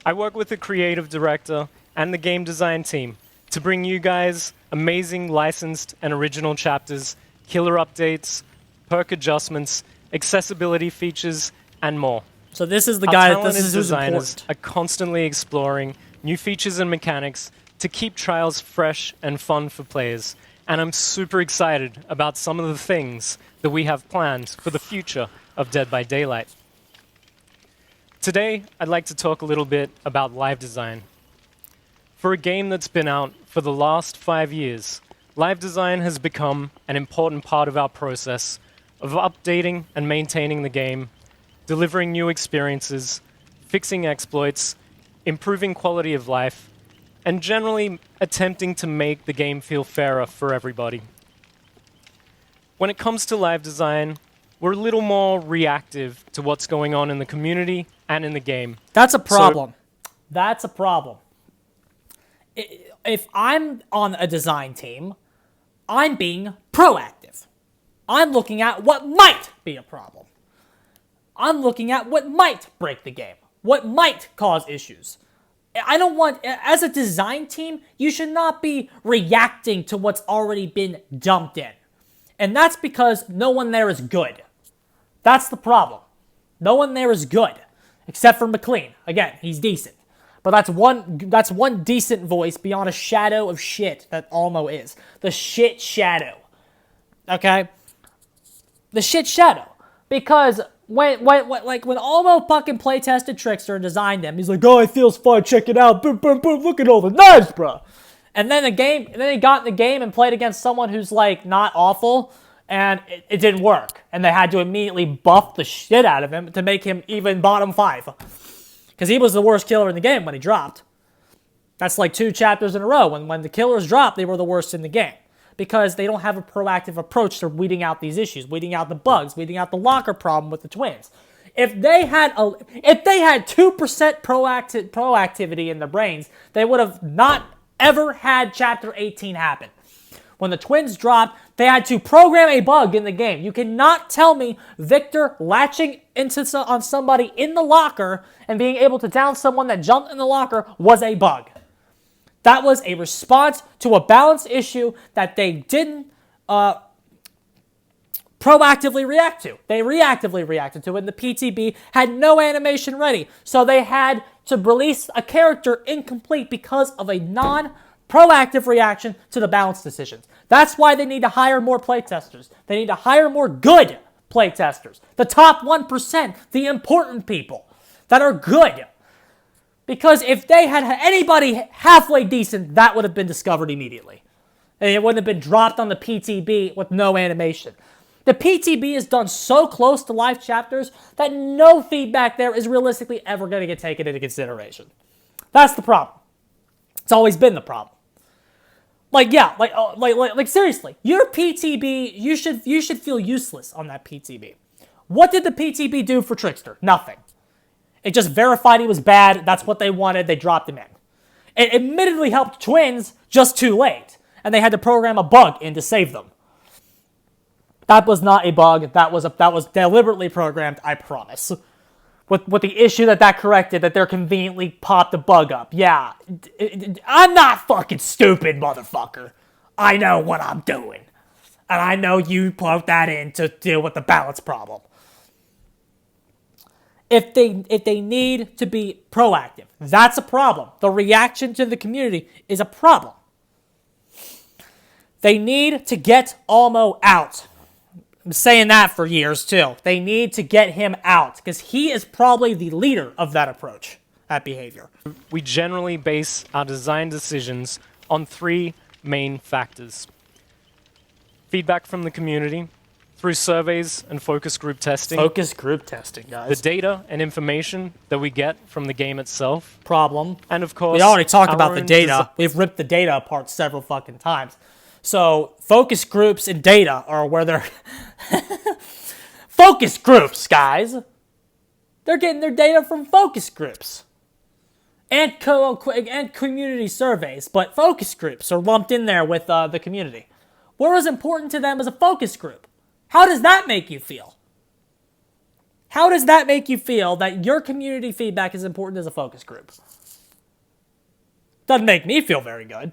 I work with the creative director and the game design team to bring you guys amazing licensed and original chapters, killer updates, perk adjustments, accessibility features, and more. So this is the Our guy that talented this is who's designers important. are constantly exploring new features and mechanics to keep trials fresh and fun for players. And I'm super excited about some of the things that we have planned for the future of Dead by Daylight. Today, I'd like to talk a little bit about live design. For a game that's been out for the last 5 years, live design has become an important part of our process of updating and maintaining the game, delivering new experiences, fixing exploits, improving quality of life, and generally attempting to make the game feel fairer for everybody. When it comes to live design, we're a little more reactive to what's going on in the community and in the game. That's a problem. That's a problem. If I'm on a design team, I'm being proactive. I'm looking at what might be a problem. I'm looking at what might break the game, what might cause issues. I don't want, as a design team, you should not be reacting to what's already been dumped in. And that's because no one there is good. That's the problem. No one there is good, except for McLean. Again, he's decent. But that's one decent voice beyond a shadow of shit that Almo is. The shit shadow. Okay? The shit shadow. Because when Almo fucking playtested Trickster and designed them, he's like, oh, it feels fun, check it out, boom, boom, boom, look at all the knives, bro. And then he got in the game and played against someone who's like not awful, and it didn't work. And they had to immediately buff the shit out of him to make him even bottom 5. Because he was the worst killer in the game when he dropped. That's like 2 chapters in a row. When the killers dropped, they were the worst in the game. Because they don't have a proactive approach to weeding out these issues, weeding out the bugs, weeding out the locker problem with the twins. If they had 2% proactivity in their brains, they would have not ever had Chapter 18 happen. When the twins dropped, they had to program a bug in the game. You cannot tell me Victor latching on somebody in the locker and being able to down someone that jumped in the locker was a bug. That was a response to a balance issue that they didn't proactively react to. They reactively reacted to it, and the PTB had no animation ready. So they had to release a character incomplete because of a non-proactive reaction to the balance decisions. That's why they need to hire more playtesters. They need to hire more good playtesters. The top 1%, the important people that are good. Because if they had anybody halfway decent, that would have been discovered immediately. And it wouldn't have been dropped on the PTB with no animation. The PTB is done so close to live chapters that no feedback there is realistically ever going to get taken into consideration. That's the problem. It's always been the problem. Like seriously, your PTB, you should feel useless on that PTB. What did the PTB do for Trickster? Nothing. It just verified he was bad. That's what they wanted. They dropped him in. It admittedly helped twins just too late, and they had to program a bug in to save them. That was not a bug. That was deliberately programmed, I promise. With the issue that corrected, that they're conveniently popped the bug up. Yeah, I'm not fucking stupid, motherfucker. I know what I'm doing. And I know you put that in to deal with the balance problem. If they need to be proactive, that's a problem. The reaction to the community is a problem. They need to get Almo out. I'm saying that for years, too. They need to get him out, because he is probably the leader of that approach, that behavior. We generally base our design decisions on 3 main factors. Feedback from the community, through surveys and focus group testing. Focus group testing, guys. The data and information that we get from the game itself. Problem. And of course, we already talked about the data. We've ripped the data apart several fucking times. So, focus groups and data are where they're... Focus groups, guys! They're getting their data from focus groups. And community surveys, but focus groups are lumped in there with the community. What was important to them as a focus group? How does that make you feel? How does that make you feel that your community feedback is important as a focus group? Doesn't make me feel very good.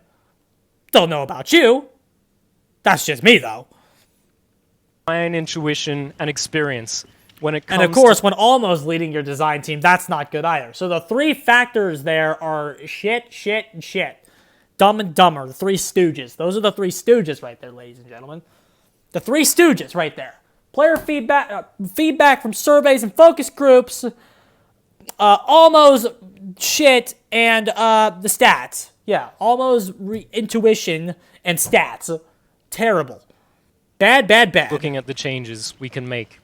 Don't know about you. That's just me, though. Design, intuition, and experience. When it comes and of course, when Almo's leading your design team, that's not good either. So the 3 factors there are shit, shit, and shit. Dumb and Dumber, the 3 stooges. Those are the 3 stooges right there, ladies and gentlemen. The 3 stooges right there. Player feedback, feedback from surveys and focus groups, Almo's shit, and the stats. Yeah, Almo's intuition and stats. Terrible. Bad, bad, bad. Looking at the changes we can make.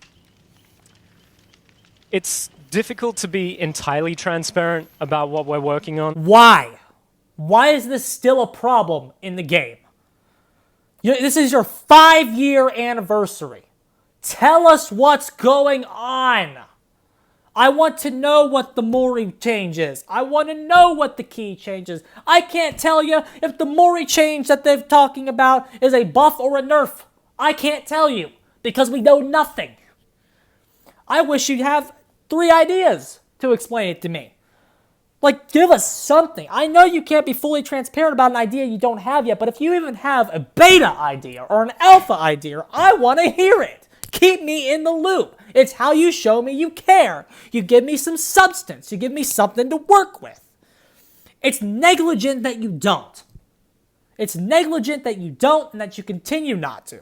It's difficult to be entirely transparent about what we're working on. Why? Why is this still a problem in the game? This is your 5-year anniversary. Tell us what's going on. I want to know what the Mori change is. I want to know what the key changes. I can't tell you if the Mori change that they're talking about is a buff or a nerf. I can't tell you because we know nothing. I wish you'd have 3 ideas to explain it to me. Like, give us something. I know you can't be fully transparent about an idea you don't have yet, but if you even have a beta idea or an alpha idea, I want to hear it. Keep me in the loop. It's how you show me you care. You give me some substance. You give me something to work with. It's negligent that you don't. It's negligent that you don't and that you continue not to.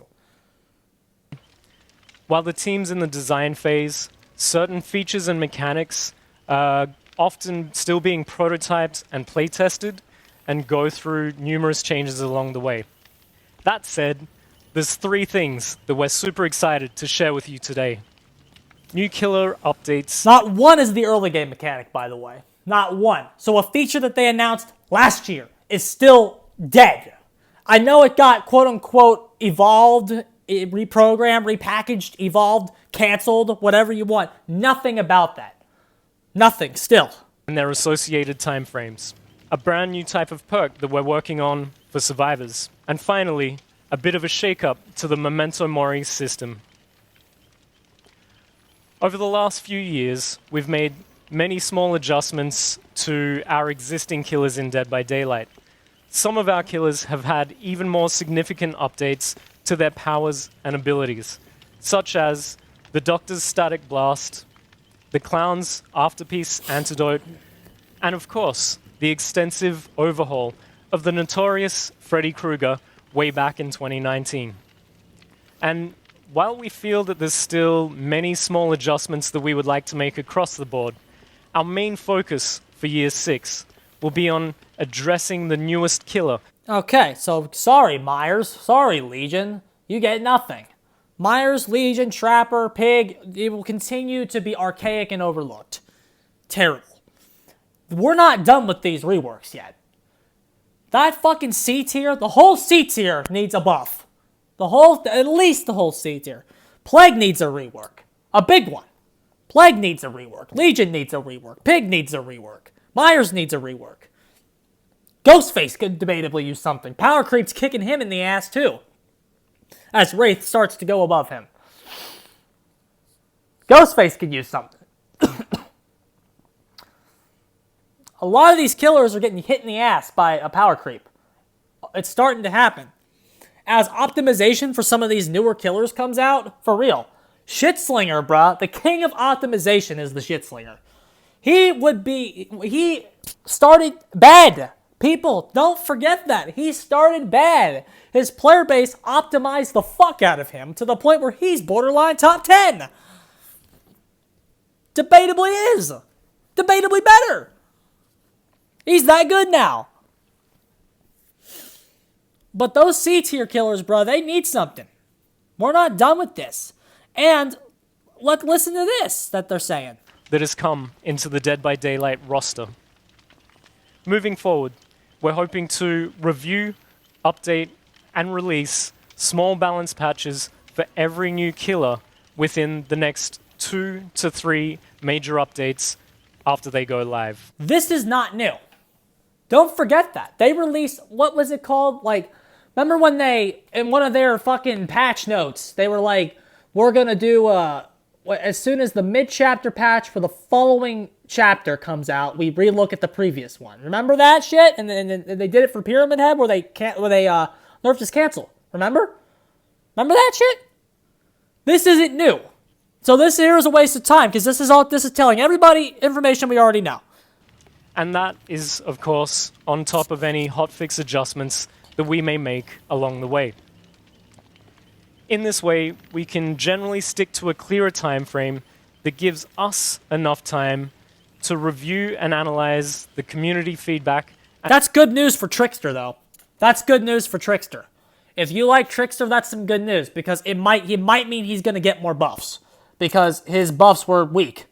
While the team's in the design phase, certain features and mechanics are often still being prototyped and play-tested and go through numerous changes along the way. That said, there's 3 things that we're super excited to share with you today. New killer updates. Not one is the early game mechanic, by the way. Not one. So a feature that they announced last year is still dead. I know it got quote-unquote evolved, reprogrammed, repackaged, evolved, canceled, whatever you want. Nothing about that. Nothing, still. And their associated timeframes. A brand new type of perk that we're working on for survivors. And finally, a bit of a shake-up to the Memento Mori system. Over the last few years, we've made many small adjustments to our existing killers in Dead by Daylight. Some of our killers have had even more significant updates to their powers and abilities, such as the Doctor's Static Blast, the Clown's Afterpiece Antidote, and of course, the extensive overhaul of the notorious Freddy Krueger way back in 2019. And while we feel that there's still many small adjustments that we would like to make across the board, our main focus for Year 6 will be on addressing the newest killer. Okay, so sorry, Myers. Sorry, Legion. You get nothing. Myers, Legion, Trapper, Pig, it will continue to be archaic and overlooked. Terrible. We're not done with these reworks yet. That fucking C tier, the whole C tier needs a buff. At least the whole C tier. Plague needs a rework. A big one. Plague needs a rework. Legion needs a rework. Pig needs a rework. Myers needs a rework. Ghostface could debatably use something. Power Creep's kicking him in the ass too, as Wraith starts to go above him. Ghostface could use something. A lot of these killers are getting hit in the ass by a power creep. It's starting to happen. As optimization for some of these newer killers comes out, for real, Shitslinger, bruh, the king of optimization is the Shitslinger. He started bad. People, don't forget that. He started bad. His player base optimized the fuck out of him to the point where he's borderline top 10. Debatably is. Debatably better. He's that good now. But those C-tier killers, bro, they need something. We're not done with this. And listen to this that they're saying. That has come into the Dead by Daylight roster. Moving forward, we're hoping to review, update, and release small balance patches for every new killer within the next 2 to 3 major updates after they go live. This is not new. Don't forget that. They released, what was it called? Like, remember when they, in one of their fucking patch notes, they were like, we're going to do, as soon as the mid-chapter patch for the following chapter comes out, we relook at the previous one. Remember that shit? And then they did it for Pyramid Head where they nerfed his cancel. Remember? Remember that shit? This isn't new. So this here is a waste of time because this is telling everybody information we already know. And that is, of course, on top of any hotfix adjustments that we may make along the way. In this way, we can generally stick to a clearer time frame that gives us enough time to review and analyze the community feedback. That's good news for Trickster, though. That's good news for Trickster. If you like Trickster, that's some good news because he might mean he's going to get more buffs because his buffs were weak.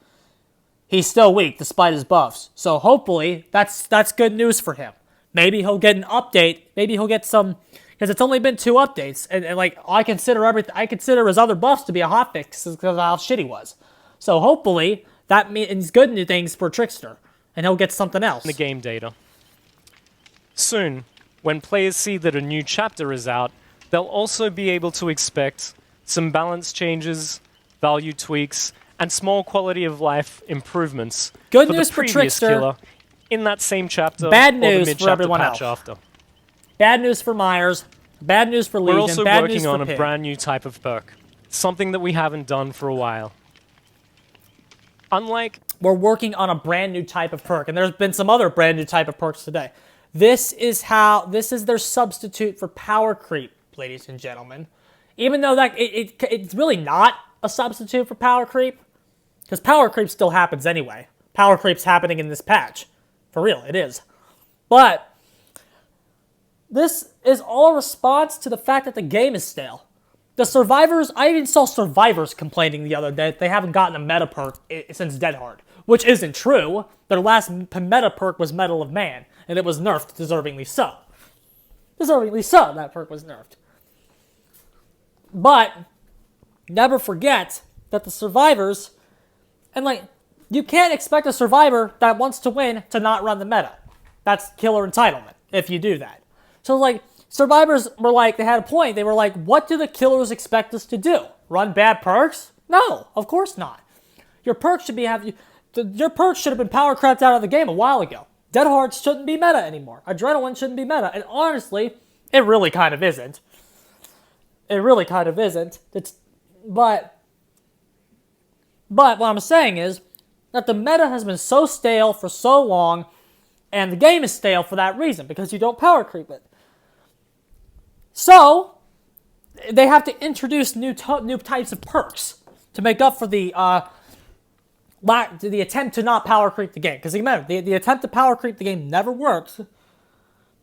He's still weak despite his buffs. So hopefully that's good news for him. Maybe he'll get an update. Maybe he'll get some, because it's only been 2 updates, and like I consider his other buffs to be a hotfix because of how shit he was. So hopefully that means good new things for Trickster, and he'll get something else. The game data. Soon, when players see that a new chapter is out, they'll also be able to expect some balance changes, value tweaks, and small quality of life improvements. Good for news the for previous Trickster. killer in that same chapter Bad or news the for mid-chapter everyone patch else. after. Bad news for Myers. Bad news for Legion. We're also bad working news on for a Pig. brand new type of perk. Something that we haven't done for a while. Unlike... We're working on a brand new type of perk, and there's been some other brand new type of perks today. This is their substitute for power creep, ladies and gentlemen. Even though that it's really not a substitute for power creep, because power creep still happens anyway. Power creep's happening in this patch. For real, it is. But this is all a response to the fact that the game is stale. The survivors, I even saw survivors complaining the other day that they haven't gotten a meta perk since Dead Hard, which isn't true. Their last meta perk was Medal of Man, and it was nerfed, deservingly so. Deservingly so, that perk was nerfed. But never forget that the survivors, and like, you can't expect a survivor that wants to win to not run the meta. That's killer entitlement if you do that. So like, survivors were like, they had a point. They were like, what do the killers expect us to do? Run bad perks? No, of course not. Your perks should be your perks should have been power crept out of the game a while ago. Dead Hard shouldn't be meta anymore. Adrenaline shouldn't be meta. And honestly, it really kind of isn't. It really kind of isn't. But what I'm saying is that the meta has been so stale for so long, and the game is stale for that reason, because you don't power creep it. So, they have to introduce new types of perks to make up for the attempt to not power creep the game. Because remember, the attempt to power creep the game never works.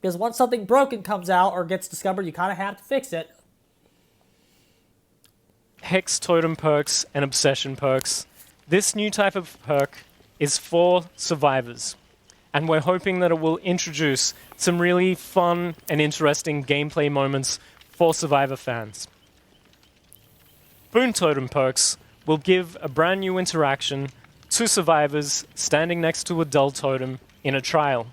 Because once something broken comes out or gets discovered, you kind of have to fix it. Hex totem perks and obsession perks. This new type of perk is for survivors, and we're hoping that it will introduce some really fun and interesting gameplay moments for survivor fans. Boon totem perks will give a brand new interaction to survivors standing next to a dull totem in a trial.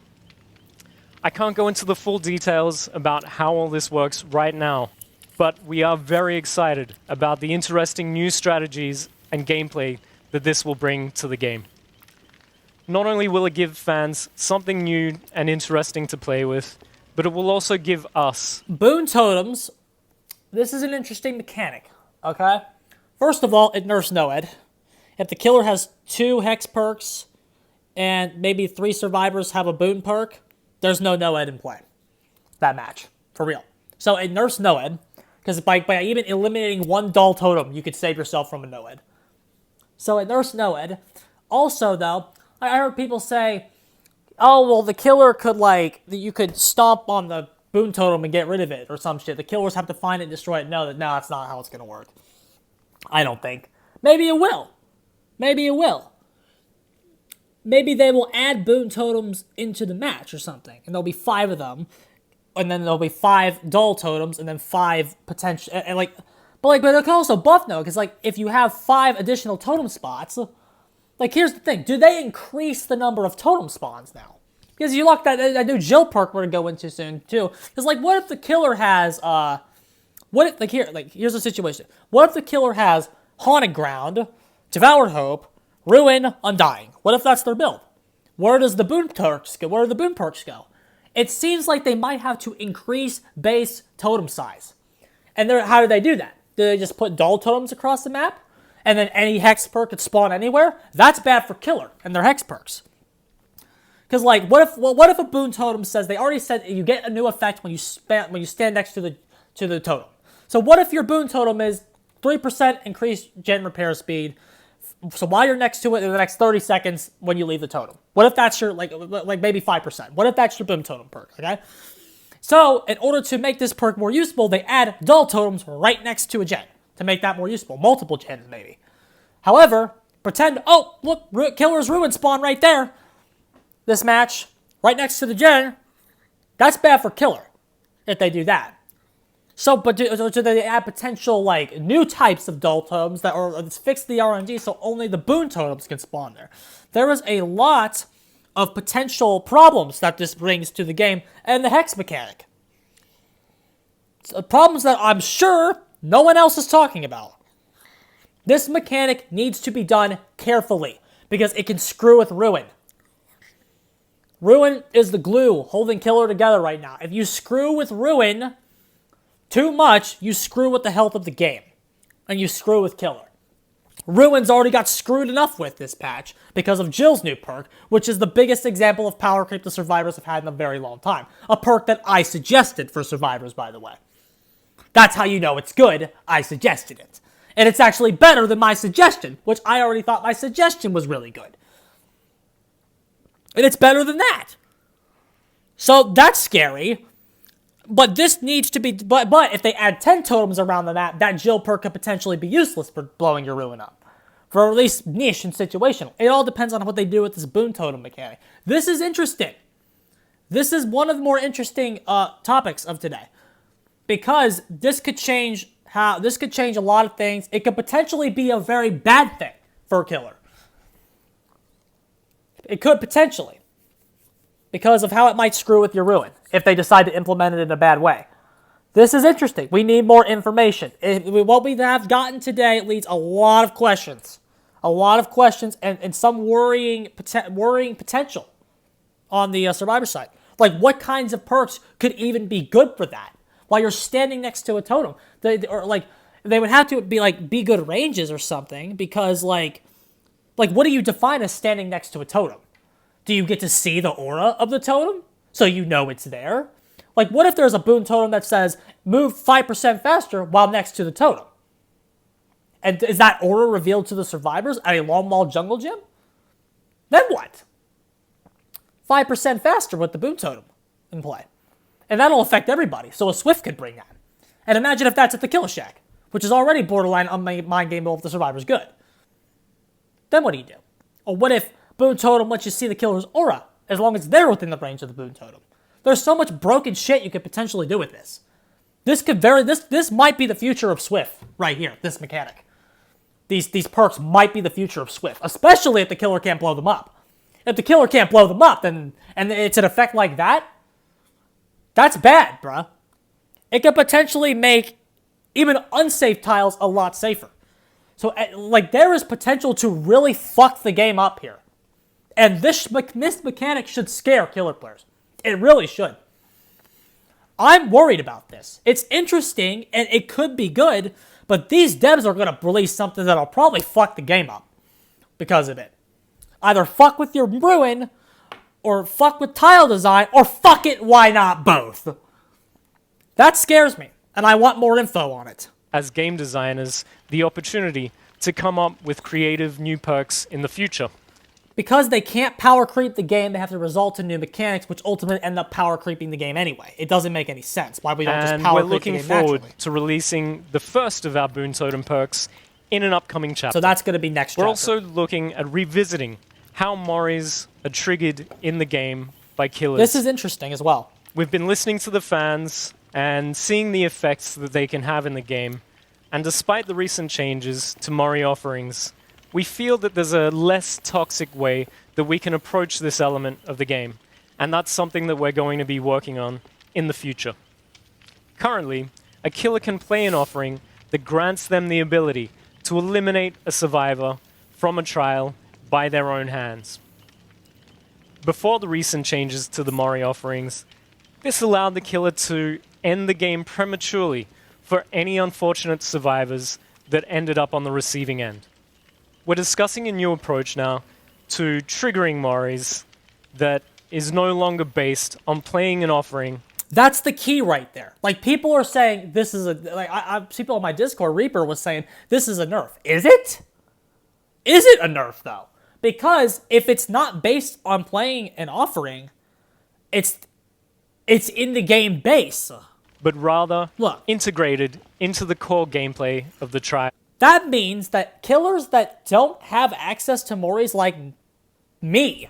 I can't go into the full details about how all this works right now, but we are very excited about the interesting new strategies and gameplay that this will bring to the game. Not only will it give fans something new and interesting to play with, but it will also give us... Boon totems, this is an interesting mechanic, okay? First of all, it nerfs Noed. If the killer has 2 hex perks and maybe 3 survivors have a boon perk, there's no Noed in play. That match, for real. So it nerfs Noed, because by even eliminating 1 dull totem, you could save yourself from a Noed. So it nerfs Noed. Also, though, I heard people say, oh, well, the killer could, you could stomp on the boon totem and get rid of it or some shit. The killers have to find it and destroy it. No, that's not how it's going to work. I don't think. Maybe it will. Maybe it will. Maybe they will add boon totems into the match or something, and there'll be 5 of them, and then there'll be 5 dull totems, and then 5 potential, but it can also buff no, because if you have 5 additional totem spots, here's the thing: do they increase the number of totem spawns now? Because you look that new Jill perk we're gonna go into soon too. Because what if the killer has here's the situation: what if the killer has Haunted Ground, Devoured Hope, Ruin, Undying? What if that's their build? Where does the boon perks go? Where do the boon perks go? It seems like they might have to increase base totem size. And how do they do that? Do they just put dull totems across the map? And then any hex perk could spawn anywhere? That's bad for killer and their hex perks. Because what if a boon totem says, they already said you get a new effect when you stand next to the totem. So what if your boon totem is 3% increased gen repair speed? So while you're next to it in the next 30 seconds when you leave the totem. What if that's your, maybe 5%? What if that's your boon totem perk, okay? So, in order to make this perk more useful, they add dull totems right next to a gen to make that more useful. Multiple gens, maybe. However, pretend, oh, look, Killer's Ruin spawn right there. This match, right next to the gen. That's bad for Killer, if they do that. So, but do they add potential, new types of dull totems that fix the RNG so only the boon totems can spawn there? There is a lot of potential problems that this brings to the game and the hex mechanic. Problems that I'm sure no one else is talking about. This mechanic needs to be done carefully because it can screw with Ruin. Ruin is the glue holding Killer together right now. If you screw with Ruin too much, you screw with the health of the game. And you screw with Killer. Ruin's already got screwed enough with this patch because of Jill's new perk, which is the biggest example of power creep the Survivors have had in a very long time. A perk that I suggested for Survivors, by the way. That's how you know it's good. I suggested it. And it's actually better than my suggestion, which I already thought my suggestion was really good. And it's better than that. So that's scary. But this needs to be... But if they add 10 totems around the map, that Jill perk could potentially be useless for blowing your Ruin up. For at least niche and situational. It all depends on what they do with this boon totem mechanic. This is interesting. This is one of the more interesting topics of today. Because this could change a lot of things. It could potentially be a very bad thing for a Killer. It could potentially. Because of how it might screw with your Ruin if they decide to implement it in a bad way. This is interesting. We need more information. What we have gotten today leads a lot of questions. A lot of questions and some worrying potential on the Survivor side. Like, what kinds of perks could even be good for that? While you're standing next to a totem. They would have to be good ranges or something. Because, like, what do you define as standing next to a totem? Do you get to see the aura of the totem? So you know it's there? Like, what if there's a boon totem that says, move 5% faster while next to the totem? And is that aura revealed to the Survivors at a Long Wall Jungle Gym? Then what? 5% faster with the boon totem in play. And that'll affect everybody, so a Swift could bring that. And imagine if that's at the Killer Shack, which is already borderline mind gameable if the Survivor's good. Then what do you do? Or what if boon totem lets you see the Killer's aura, as long as they're within the range of the boon totem? There's so much broken shit you could potentially do with this. This might be the future of Swift right here, this mechanic. These perks might be the future of Swift, especially if the Killer can't blow them up. If the Killer can't blow them up, and it's an effect like that, that's bad, bruh. It could potentially make even unsafe tiles a lot safer. So, there is potential to really fuck the game up here. And this mechanic should scare Killer players. It really should. I'm worried about this. It's interesting, and it could be good, but these devs are going to release something that'll probably fuck the game up because of it. Either fuck with your Ruin, or fuck with tile design, or fuck it, why not both? That scares me, and I want more info on it. As game designers, the opportunity to come up with creative new perks in the future. Because they can't power creep the game, they have to resort to new mechanics, which ultimately end up power creeping the game anyway. It doesn't make any sense. Why we don't just power creep the game naturally? And we're looking forward to releasing the first of our Boon Totem perks in an upcoming chapter. So that's going to be next chapter. We're also looking at revisiting how Moris are triggered in the game by Killers. This is interesting as well. We've been listening to the fans and seeing the effects that they can have in the game. And despite the recent changes to Mori offerings, we feel that there's a less toxic way that we can approach this element of the game, and that's something that we're going to be working on in the future. Currently, a killer can play an offering that grants them the ability to eliminate a survivor from a trial by their own hands. Before the recent changes to the Mori offerings, this allowed the killer to end the game prematurely for any unfortunate survivors that ended up on the receiving end. We're discussing a new approach now to triggering Moris that is no longer based on playing an offering. That's the key right there. Like, people are saying this is a... people on my Discord, Reaper, was saying this is a nerf. Is it? Is it a nerf, though? Because if it's not based on playing an offering, it's in the game base. But rather integrated into the core gameplay of the trial. That means that killers that don't have access to Moris like me,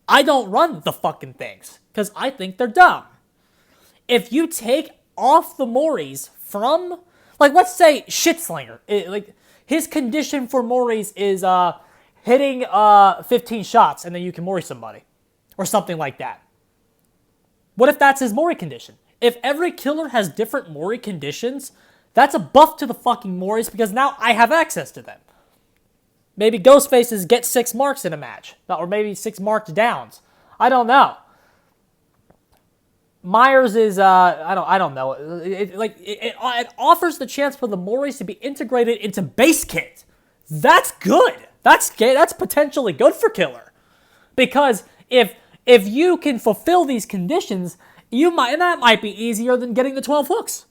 I don't run the fucking things, because I think they're dumb. If you take off the Moris from, let's say Shitslinger, his condition for Moris is hitting 15 shots and then you can Mori somebody, or something like that. What if that's his Mori condition? If every killer has different Mori conditions, that's a buff to the fucking Moris because now I have access to them. Maybe Ghostfaces get 6 marks in a match, or maybe 6 marked downs. I don't know. Myers is I don't know. It offers the chance for the Moris to be integrated into base kit. That's good. That's potentially good for Killer, because if you can fulfill these conditions, that might be easier than getting the 12 hooks.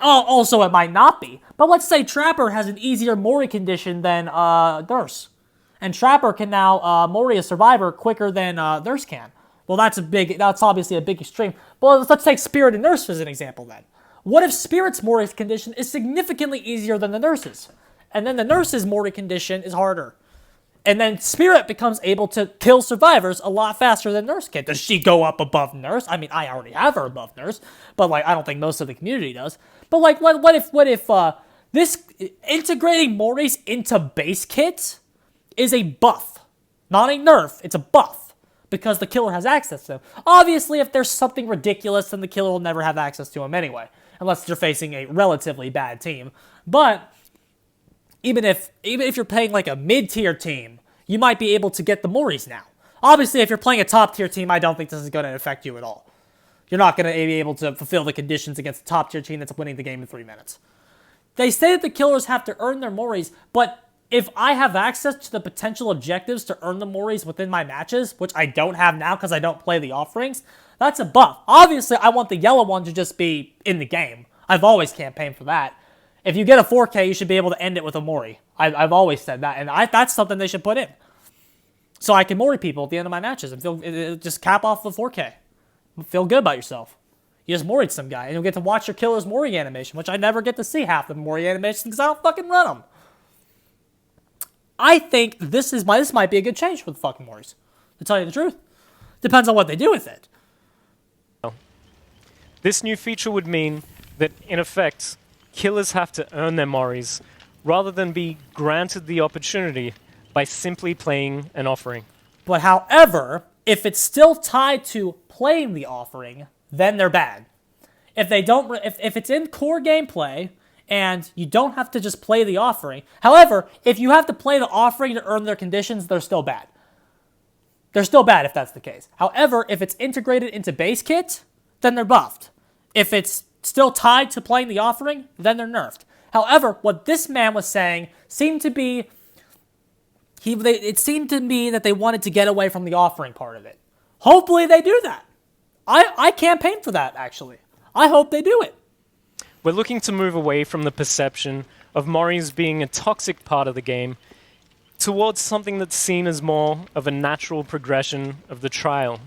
Also, it might not be. But let's say Trapper has an easier Mori condition than Nurse, and Trapper can now Mori a Survivor quicker than Nurse can. Well, that's obviously a big extreme. But let's take Spirit and Nurse as an example then. What if Spirit's Mori condition is significantly easier than the Nurse's? And then the Nurse's Mori condition is harder. And then Spirit becomes able to kill survivors a lot faster than Nurse can. Does she go up above Nurse? I mean, I already have her above Nurse, but I don't think most of the community does. But what if this integrating Moris into base kits is a buff, not a nerf? It's a buff because the Killer has access to them. Obviously, if there's something ridiculous, then the Killer will never have access to them anyway, unless you're facing a relatively bad team. But even if you're playing a mid-tier team, you might be able to get the Moris now. Obviously, if you're playing a top-tier team, I don't think this is going to affect you at all. You're not going to be able to fulfill the conditions against a top-tier team that's winning the game in 3 minutes. They say that the Killers have to earn their Moris, but if I have access to the potential objectives to earn the Moris within my matches, which I don't have now because I don't play the offerings, that's a buff. Obviously, I want the yellow one to just be in the game. I've always campaigned for that. If you get a 4K, you should be able to end it with a Mori. I've always said that, and that's something they should put in. So I can Mori people at the end of my matches and just cap off the 4K. Feel good about yourself. You just Mori'd some guy, and you'll get to watch your Killer's Mori animation, which I never get to see half the Mori animations because I don't fucking run them. I think this might be a good change for the fucking Moris, to tell you the truth. Depends on what they do with it. This new feature would mean that, in effect, Killers have to earn their Moris rather than be granted the opportunity by simply playing an offering. But however, if it's still tied to playing the offering, then they're bad. If it's in core gameplay and you don't have to just play the offering. However, if you have to play the offering to earn their conditions, they're still bad. They're still bad if that's the case. However, if it's integrated into base kit, then they're buffed. If it's still tied to playing the offering, then they're nerfed. However, what this man was saying seemed to be that they wanted to get away from the offering part of it. Hopefully they do that. I campaign for that, actually. I hope they do it. We're looking to move away from the perception of Moris being a toxic part of the game towards something that's seen as more of a natural progression of the trial.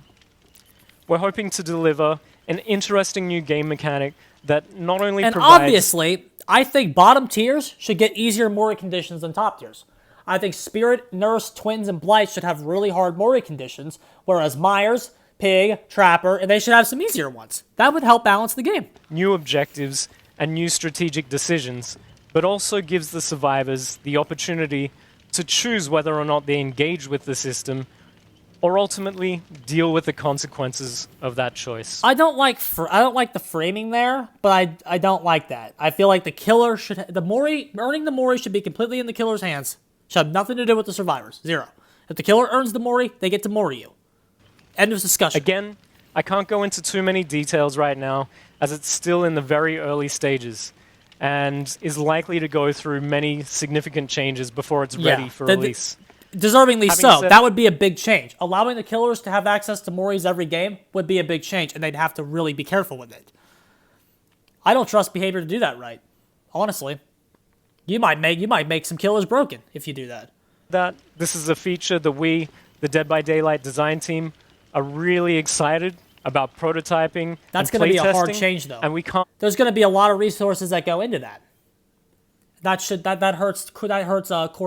We're hoping to deliver an interesting new game mechanic that not only and provides... obviously, I think bottom tiers should get easier Mori conditions than top tiers. I think Spirit, Nurse, Twins, and Blight should have really hard Mori conditions, whereas Myers, Pig, Trapper, and they should have some easier ones. That would help balance the game. New objectives and new strategic decisions, but also gives the survivors the opportunity to choose whether or not they engage with the system or ultimately deal with the consequences of that choice. I don't like the framing there, but I don't like that. I feel like the Killer should earning the Mori should be completely in the Killer's hands. Should have nothing to do with the survivors. Zero. If the Killer earns the Mori, they get to Mori you. End of discussion. Again, I can't go into too many details right now, as it's still in the very early stages, and is likely to go through many significant changes before it's ready for release. Deservingly Having so. said- That would be a big change. Allowing the Killers to have access to Moris every game would be a big change, and they'd have to really be careful with it. I don't trust behavior to do that right. Honestly. You might make some Killers broken if you do that. That this is a feature that we, the Dead by Daylight design team, are really excited about prototyping. That's going going to to be a hard change, though. And we can't. There's going to be a lot of resources that go into that. That hurts core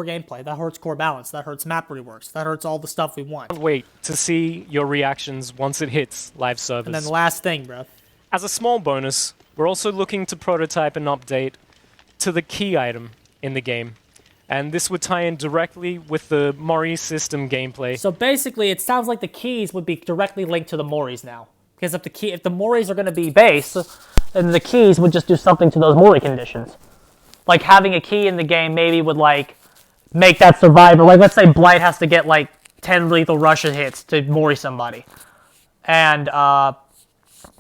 gameplay. That hurts core balance. That hurts map reworks. That hurts all the stuff we want. Wait to see your reactions once it hits live servers. And then the last thing, bro. As a small bonus, we're also looking to prototype an update to the key item in the game. And this would tie in directly with the Mori system gameplay. So basically, it sounds like the keys would be directly linked to the Moris now. Because if the Moris are going to be base, then the keys would just do something to those Mori conditions. Like having a key in the game maybe would make that survivor. Like let's say Blight has to get 10 lethal Russian hits to Mori somebody. And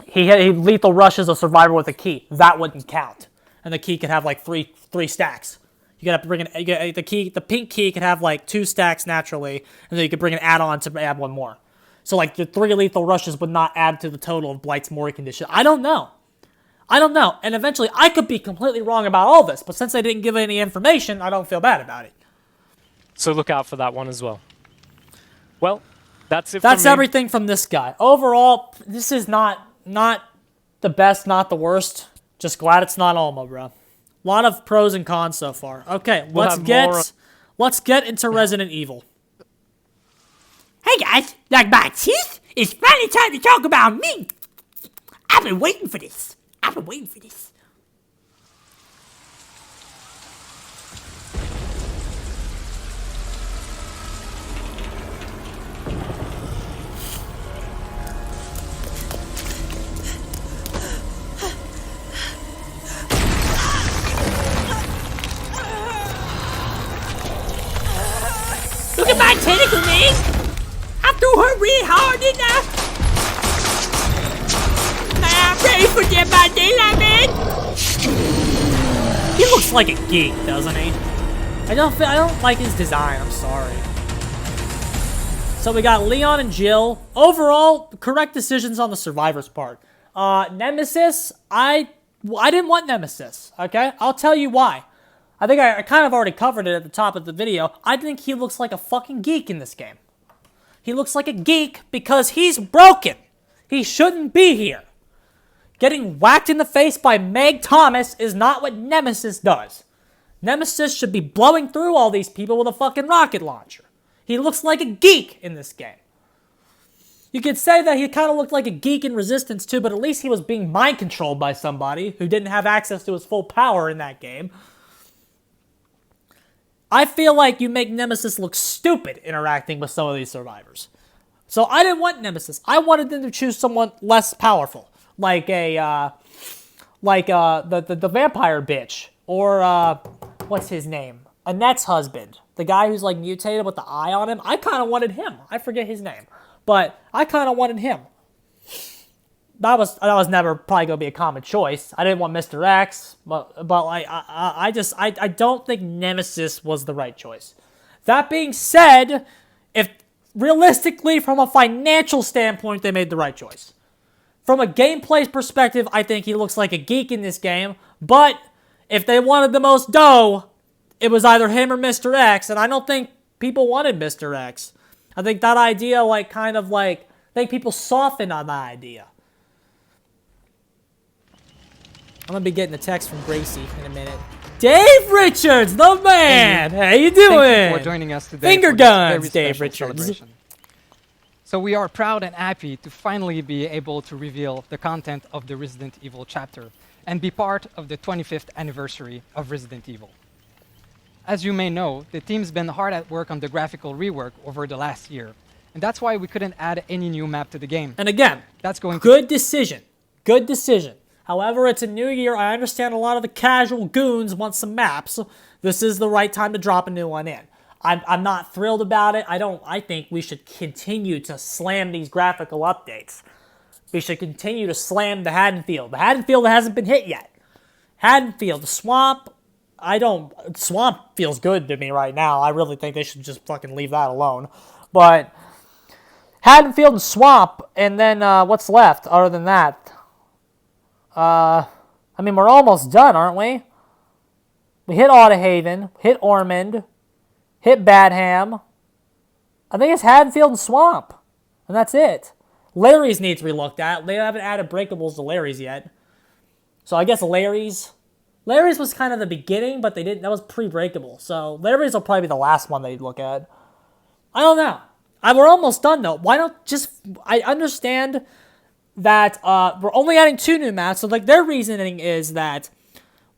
he lethal rushes a survivor with a key. That wouldn't count, and the key could have like three stacks. You gotta bring the key. The pink key could have like 2 stacks naturally, and then you could bring an add-on to add 1 more. So like the 3 lethal rushes would not add to the total of Blight's Mori condition. I don't know. And eventually I could be completely wrong about all this, but since they didn't give any information, I don't feel bad about it. So look out for that one as well. Well, that's it. That's from me. everything from this guy. Overall, this is not the best, not the worst. Just glad it's not Alma, bro. A lot of pros and cons so far. Okay, We'll let's get into Resident Evil. Hey guys, like my teeth? It's finally time to talk about me. I've been waiting for this. Look at my tentacle, man. I threw her really hard, didn't I? I'm ready for Dead by Daylight, man. He looks like a geek, doesn't he? I don't like his design. I'm sorry. So we got Leon and Jill. Overall, correct decisions on the survivor's part. Nemesis, I didn't want Nemesis. Okay, I'll tell you why. I think I kind of already covered it at the top of the video. I think he looks like a fucking geek in this game. He looks like a geek because he's broken. He shouldn't be here. Getting whacked in the face by Meg Thomas is not what Nemesis does. Nemesis should be blowing through all these people with a fucking rocket launcher. He looks like a geek in this game. You could say that he kind of looked like a geek in Resistance too, but at least he was being mind controlled by somebody who didn't have access to his full power in that game. I feel like you make Nemesis look stupid interacting with some of these survivors. So I didn't want Nemesis. I wanted them to choose someone less powerful, like the vampire bitch, or what's his name? Annette's husband, the guy who's like mutated with the eye on him. I kind of wanted him. I forget his name, but I kind of wanted him. That was never probably gonna be a common choice. I didn't want Mr. X, but like I don't think Nemesis was the right choice. That being said, if realistically from a financial standpoint they made the right choice. From a gameplay perspective, I think he looks like a geek in this game. But if they wanted the most dough, it was either him or Mr. X, and I don't think people wanted Mr. X. I think that idea I think people softened on that idea. I'm going to be getting a text from Gracie in a minute. Dave Richards, the man! How you doing? Thank you for joining us today. Finger for this guns, very Dave special Richards. celebration. So we are proud and happy to finally be able to reveal the content of the Resident Evil chapter and be part of the 25th anniversary of Resident Evil. As you may know, the team's been hard at work on the graphical rework over the last year, and that's why we couldn't add any new map to the game. And again, That's going good decision. Good decision. However, it's a new year. I understand a lot of the casual goons want some maps. This is the right time to drop a new one in. I'm not thrilled about it. I think we should continue to slam these graphical updates. We should continue to slam the Haddonfield. The Haddonfield hasn't been hit yet. Haddonfield, the Swamp, Swamp feels good to me right now. I really think they should just fucking leave that alone. But Haddonfield and Swamp, and then what's left other than that? I mean, we're almost done, aren't we? We hit Autohaven, hit Ormond, hit Badham. I think it's Haddonfield and Swamp. And that's it. Larry's needs to be looked at. They haven't added breakables to Larry's yet. So I guess Larry's was kind of the beginning, but that was pre-breakable. So Larry's will probably be the last one they'd look at. I don't know. We're almost done, though. Why don't I understand that we're only adding 2 new maps. So like their reasoning is that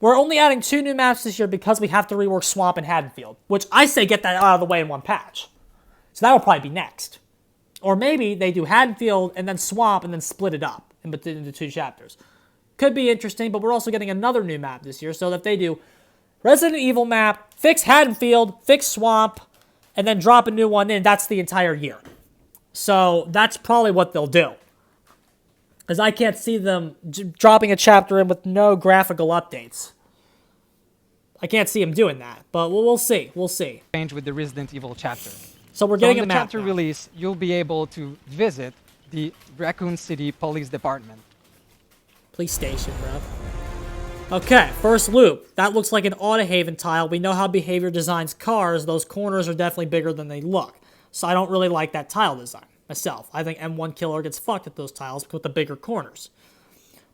we're only adding 2 new maps this year because we have to rework Swamp and Haddonfield, which I say get that out of the way in one patch. So that'll probably be next. Or maybe they do Haddonfield and then Swamp and then split it up into 2 chapters. Could be interesting, but we're also getting another new map this year. So if they do Resident Evil map, fix Haddonfield, fix Swamp, and then drop a new one in, that's the entire year. So that's probably what they'll do. Because I can't see them dropping a chapter in with no graphical updates. I can't see them doing that, but we'll see. We'll see. Change with the Resident Evil chapter. So we're So getting on a the map chapter now. release, you'll be able to visit the Raccoon City Police Department. Police station, bro. Okay, first loop. That looks like an Autohaven tile. We know how Behavior designs cars. Those corners are definitely bigger than they look. So I don't really like that tile design myself. I think M1 Killer gets fucked at those tiles with the bigger corners.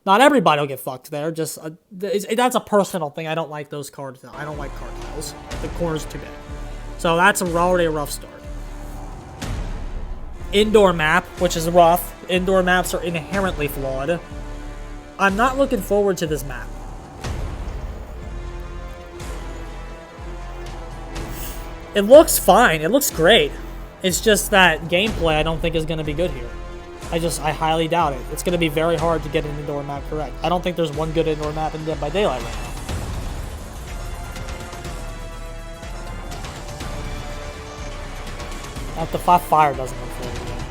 Not everybody will get fucked there. Just that's a personal thing. I don't like those card. I don't like card tiles. The corners are too big. So that's already a rough start. Indoor map, which is rough. Indoor maps are inherently flawed. I'm not looking forward to this map. It looks fine. It looks great. It's just that gameplay I don't think is going to be good here. I highly doubt it. It's going to be very hard to get an indoor map correct. I don't think there's one good indoor map in Dead by Daylight right now. Not the fire doesn't look very good.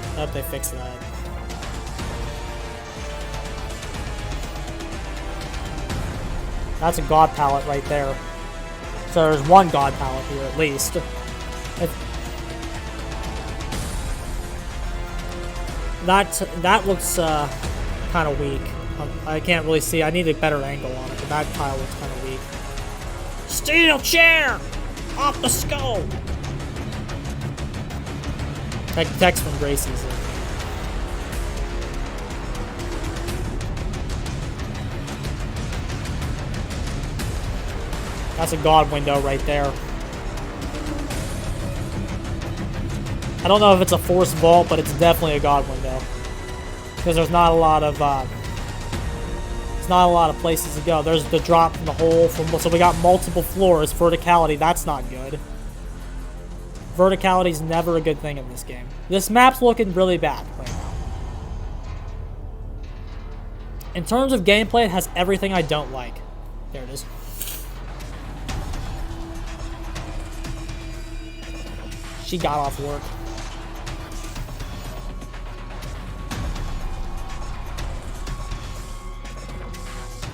I hope they fix that. That's a god palette right there. So there's one god palette here at least. That looks kind of weak. I can't really see. I need a better angle on it, but that tile looks kind of weak. Steel chair! Off the skull! Text from Gracie's. That's a god window right there. I don't know if it's a force vault, but it's definitely a god window. Because there's not a lot of places to go. There's the drop from the hole so we got multiple floors. Verticality, that's not good. Verticality is never a good thing in this game. This map's looking really bad right now. In terms of gameplay, it has everything I don't like. There it is. She got off work.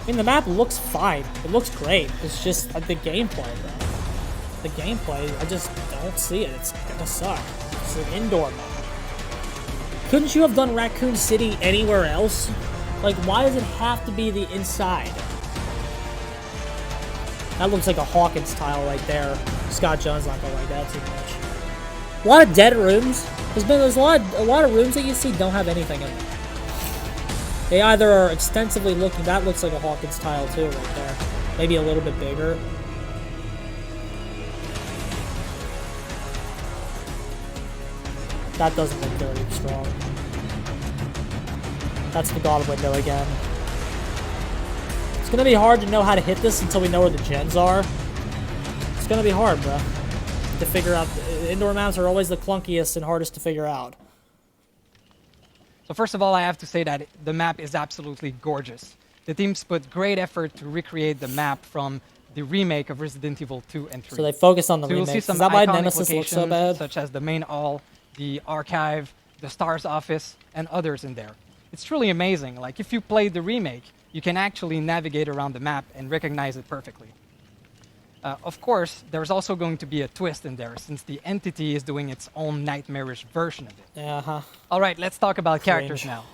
I mean, the map looks fine. It looks great. It's just the gameplay, bro. The gameplay, I just don't see it. It's gonna suck. It's an indoor map. Couldn't you have done Raccoon City anywhere else? Like, why does it have to be the inside? That looks like a Hawkins tile right there. Scott Jones not gonna like that too much. A lot of dead rooms. There's a lot of rooms that you see don't have anything in them. They either are extensively looking. That looks like a Hawkins tile too, right there. Maybe a little bit bigger. That doesn't look very strong. That's the god window again. It's gonna be hard to know how to hit this until we know where the gens are. It's gonna be hard, bro, to figure out. Indoor maps are always the clunkiest and hardest to figure out. So first of all, I have to say that the map is absolutely gorgeous. The teams put great effort to recreate the map from the remake of Resident Evil 2 and 3. So they focused on the So you'll see remakes. some Is that why iconic Nemesis looks so locations, bad? such as the main hall, the archive, the STARS office, and others in there. It's truly amazing. Like, if you played the remake, you can actually navigate around the map and recognize it perfectly. Of course, there's also going to be a twist in there, since the entity is doing its own nightmarish version of it. Uh-huh. All right, let's talk about characters now.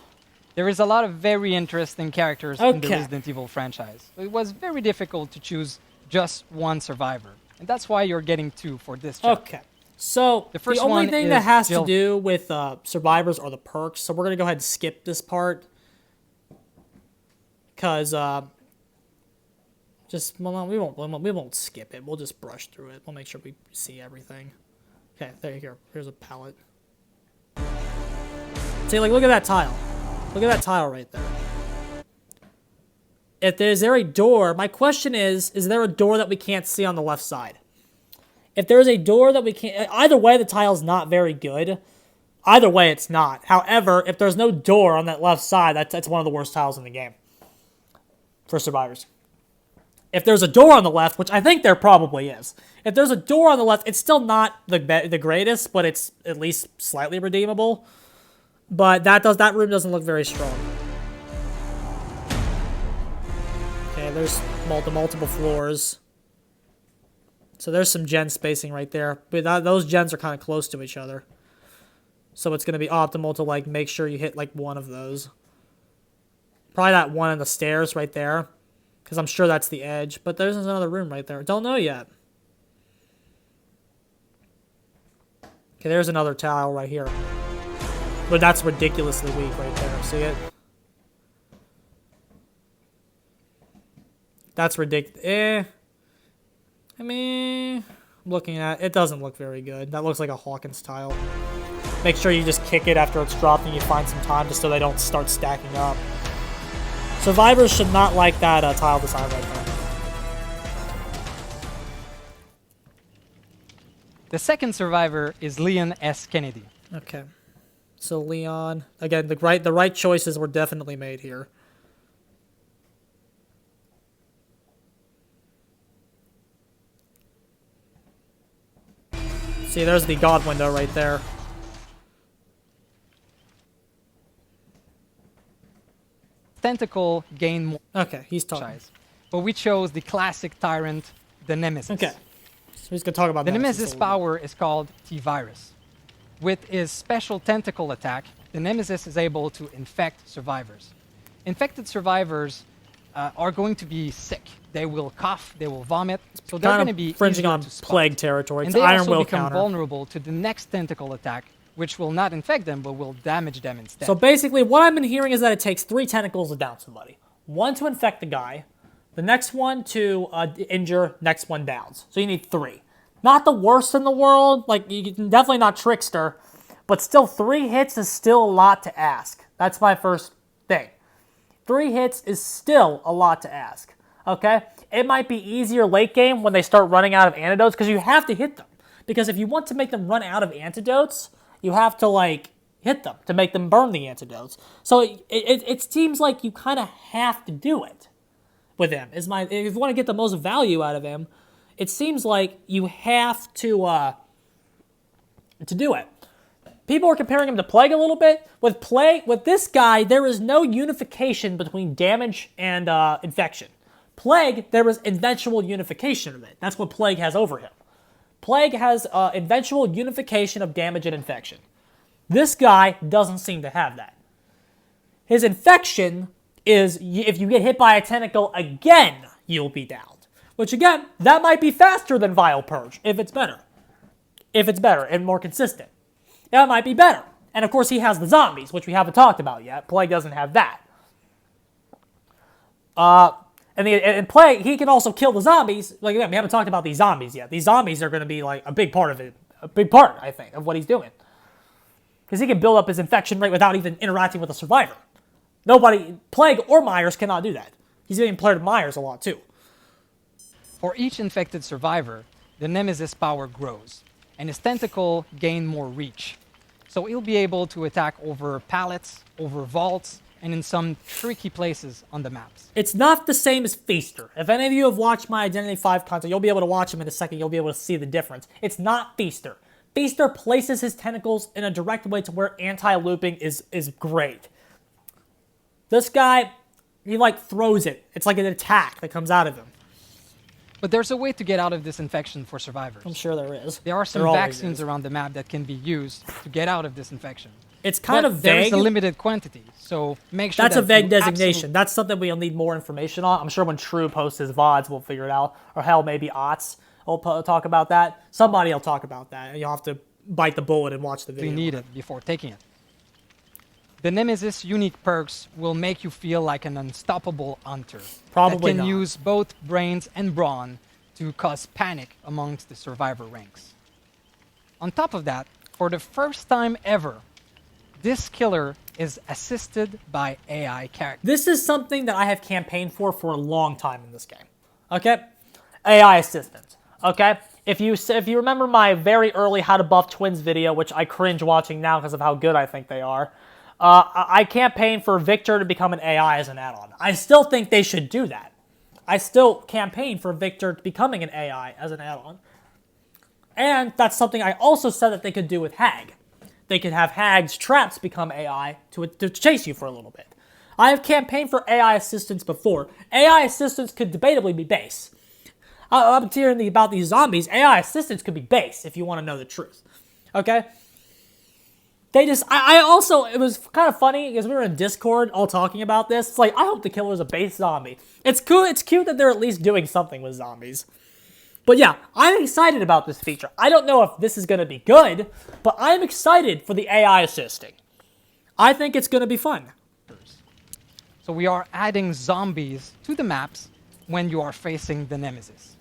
There is a lot of very interesting characters in the Resident Evil franchise. It was very difficult to choose just one survivor, and that's why you're getting two for this chapter. Okay. So, The first only one thing that is has Jill. to do with survivors are the perks, so we're going to go ahead and skip this part. Because, we won't skip it. We'll just brush through it. We'll make sure we see everything. Okay, there you go. Here's a palette. See, like, look at that tile. Look at that tile right there. Is there a door? My question is there a door that we can't see on the left side? If there's a door that we can't... Either way, the tile's not very good. Either way, it's not. However, if there's no door on that left side, that's one of the worst tiles in the game. For survivors. If there's a door on the left, which I think there probably is. If there's a door on the left, it's still not the greatest, but it's at least slightly redeemable. But that room doesn't look very strong. Okay, there's multiple floors. So there's some gen spacing right there. But those gens are kind of close to each other. So it's going to be optimal to like make sure you hit like one of those. Probably that one on the stairs right there. Because I'm sure that's the edge. But there's another room right there. Don't know yet. Okay, there's another tile right here. But that's ridiculously weak right there. See it? That's ridiculous. I mean, I'm looking at it. It doesn't look very good. That looks like a Hawkins tile. Make sure you just kick it after it's dropped and you find some time just so they don't start stacking up. Survivors should not like that tile design right now. The second survivor is Leon S. Kennedy. Okay. So Leon, again, the right choices were definitely made here. See, there's the God window right there. Tentacle gain more Okay, he's talking. size. But we chose the classic tyrant, the Nemesis. Okay. So he's going to talk about The Nemesis Nemesis a little power is called T-Virus. With his special tentacle attack, the Nemesis is able to infect survivors. Infected survivors are going to be sick. They will cough, they will vomit, so bit. they're Kind going to of be fringing easier on to spot. plague territory. And It's they Iron also Will become counter. vulnerable to the next tentacle attack, which will not infect them, but will damage them instead. So basically, what I've been hearing is that it takes 3 tentacles to down somebody. One to infect the guy, the next one to injure, next one downs. So you need 3. Not the worst in the world, like you can definitely not trickster, but still 3 hits is still a lot to ask. That's my first thing. 3 hits is still a lot to ask. Okay? It might be easier late game when they start running out of antidotes because you have to hit them. Because if you want to make them run out of antidotes, you have to like hit them to make them burn the antidotes. So it seems like you kind of have to do it with him. If you want to get the most value out of him, it seems like you have to do it. People are comparing him to Plague a little bit. With this guy, there is no unification between damage and infection. Plague, there is eventual unification of it. That's what Plague has over him. Plague has eventual unification of damage and infection. This guy doesn't seem to have that. His infection is, if you get hit by a tentacle again, you'll be downed. Which again, that might be faster than Vile Purge, if it's better. If it's better and more consistent. That might be better. And of course he has the zombies, which we haven't talked about yet. Plague doesn't have that. And Plague, he can also kill the zombies. Like, again, we haven't talked about these zombies yet. These zombies are going to be like a big part of it. A big part, I think, of what he's doing. Because he can build up his infection rate without even interacting with a survivor. Nobody, Plague or Myers cannot do that. He's getting played with Myers a lot too. For each infected survivor, the Nemesis power grows, and his tentacle gain more reach. So he'll be able to attack over pallets, over vaults, and in some tricky places on the maps. It's not the same as Feaster. If any of you have watched my Identity 5 content, you'll be able to watch him in a second. You'll be able to see the difference. It's not Feaster. Feaster places his tentacles in a direct way to where anti-looping is great. This guy, he like throws it. It's like an attack that comes out of him. But there's a way to get out of this infection for survivors. I'm sure there is. There are some There always vaccines is. around the map that can be used to get out of this infection. It's kind But of there is vague. a limited quantity, so make sure That's a that vague you designation. That's something we'll need more information on. I'm sure when True posts his VODs, we'll figure it out. Or hell, maybe Ots will talk about that. Somebody will talk about that. And you'll have to bite the bullet and watch the video. absolutely need it before taking it. The Nemesis unique perks will make you feel like an unstoppable hunter. Probably that can not. use both brains and brawn to cause panic amongst the survivor ranks. On top of that, for the first time ever, this killer is assisted by AI characters. This is something that I have campaigned for a long time in this game. Okay? AI assistance. Okay? If you remember my very early How to Buff Twins video, which I cringe watching now because of how good I think they are, I campaigned for Victor to become an AI as an add-on. I still think they should do that. I still campaign for Victor becoming an AI as an add-on. And that's something I also said that they could do with Hag. They could have hags, traps become AI to chase you for a little bit. I have campaigned for AI assistants before. AI assistants could debatably be base. I'm hearing about these zombies. AI assistants could be base if you want to know the truth. Okay? I also, it was kind of funny because we were in Discord all talking about this. It's like, I hope the killer's a base zombie. It's cool. It's cute that they're at least doing something with zombies. But yeah, I'm excited about this feature. I don't know if this is going to be good, but I'm excited for the AI assisting. I think it's going to be fun. So we are adding zombies to the maps when you are facing the Nemesis.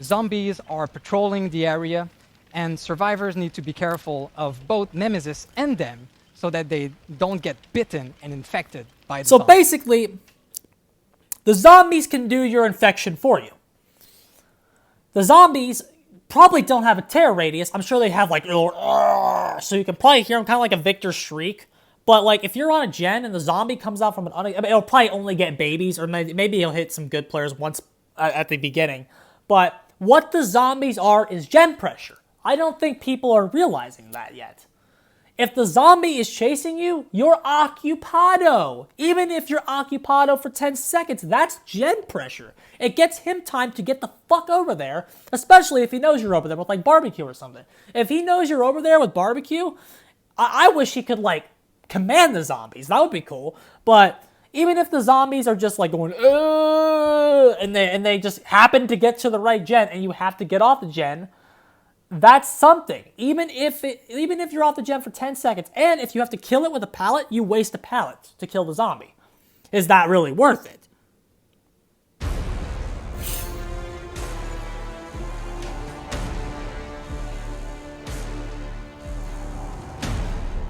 Zombies are patrolling the area, and survivors need to be careful of both Nemesis and them so that they don't get bitten and infected by the So zombies. basically, the zombies can do your infection for you. The zombies probably don't have a terror radius. I'm sure they have like little, so you can probably hear them kind of like a Victor shriek. But like if you're on a gen and the zombie comes out from it'll probably only get babies, or maybe it'll hit some good players once at the beginning. But what the zombies are is gen pressure. I don't think people are realizing that yet. If the zombie is chasing you, you're occupado. Even if you're occupado for 10 seconds, that's gen pressure. It gets him time to get the fuck over there, especially if he knows you're over there with like barbecue or something. If he knows you're over there with barbecue, I wish he could like command the zombies. That would be cool. But even if the zombies are just like going, and they just happen to get to the right gen and you have to get off the gen, that's something. Even if you're off the gen for 10 seconds, and if you have to kill it with a pallet, you waste a pallet to kill the zombie. Is that really worth it?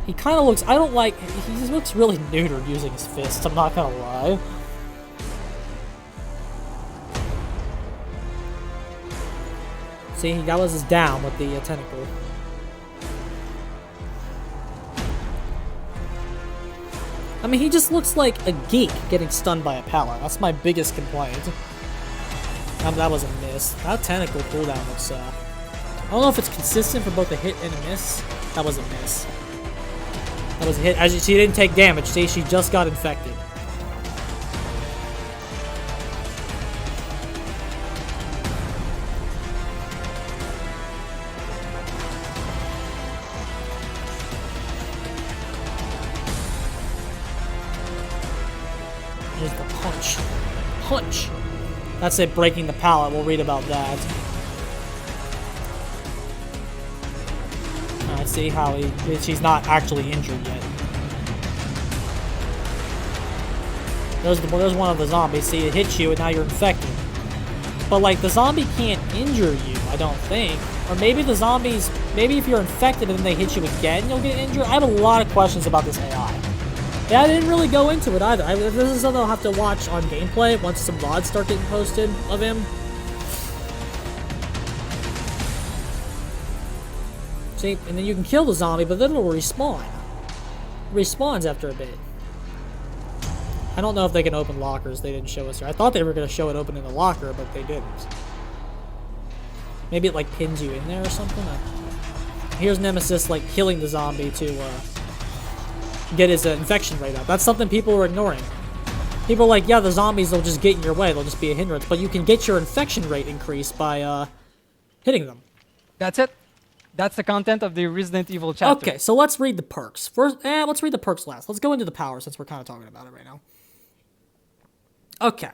He kind of looks, I don't like, he just looks really neutered using his fists, I'm not gonna lie. See, that was his down with the tentacle. I mean, he just looks like a geek getting stunned by a pallet. That's my biggest complaint. That was a miss. That tentacle cooldown looks, I don't know if it's consistent for both a hit and a miss. That was a miss. That was a hit. As you see, she didn't take damage. See, she just got infected. Here's the punch. Punch! That's it, breaking the pallet. We'll read about that. Alright, see how she's not actually injured yet. There's one of the zombies. See, it hits you and now you're infected. But like, the zombie can't injure you, I don't think. Or maybe the zombies, maybe if you're infected and then they hit you again, you'll get injured. I have a lot of questions about this AI. Yeah, I didn't really go into it either. This is something I'll have to watch on gameplay once some VODs start getting posted of him. See, and then you can kill the zombie, but then it'll respawn. It respawns after a bit. I don't know if they can open lockers. They didn't show us here. I thought they were going to show it open in a locker, but they didn't. Maybe it like pins you in there or something. Here's Nemesis like killing the zombie to get his infection rate up. That's something people are ignoring. People are like, yeah, the zombies, they'll just get in your way. They'll just be a hindrance. But you can get your infection rate increased by hitting them. That's it. That's the content of the Resident Evil chapter. Okay, so let's read the perks. First, let's read the perks last. Let's go into the power since we're kind of talking about it right now. Okay.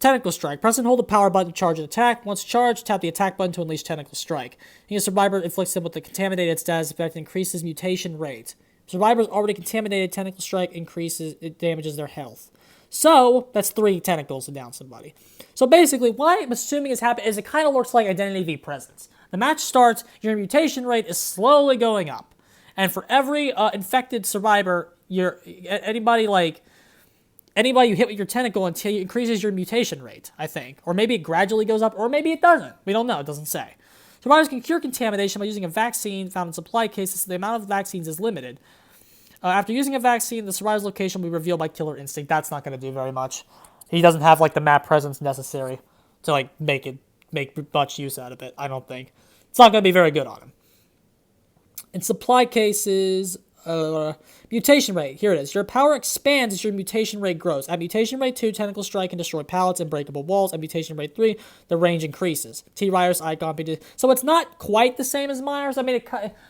Tentacle Strike. Press and hold the power button to charge an attack. Once charged, tap the attack button to unleash Tentacle Strike. A survivor inflicts them with the contaminated status effect and increases mutation rate. Survivors already contaminated, Tentacle Strike it damages their health. So, that's 3 tentacles to down somebody. So basically, what I'm assuming is happening is it kind of looks like Identity V Presence. The match starts, your mutation rate is slowly going up. And for every infected survivor, anybody you hit with your tentacle until it increases your mutation rate, I think. Or maybe it gradually goes up, or maybe it doesn't. We don't know, it doesn't say. Survivors can cure contamination by using a vaccine found in supply cases, so the amount of vaccines is limited. After using a vaccine, the survivor's location will be revealed by Killer Instinct. That's not going to do very much. He doesn't have like the map presence necessary to like make much use out of it, I don't think. It's not going to be very good on him. In supply cases, mutation rate. Here it is. Your power expands as your mutation rate grows. At mutation rate 2, Tentacle Strike can destroy pallets and breakable walls. At mutation rate 3, the range increases. T-Ryer's icon. So it's not quite the same as Myers. I mean,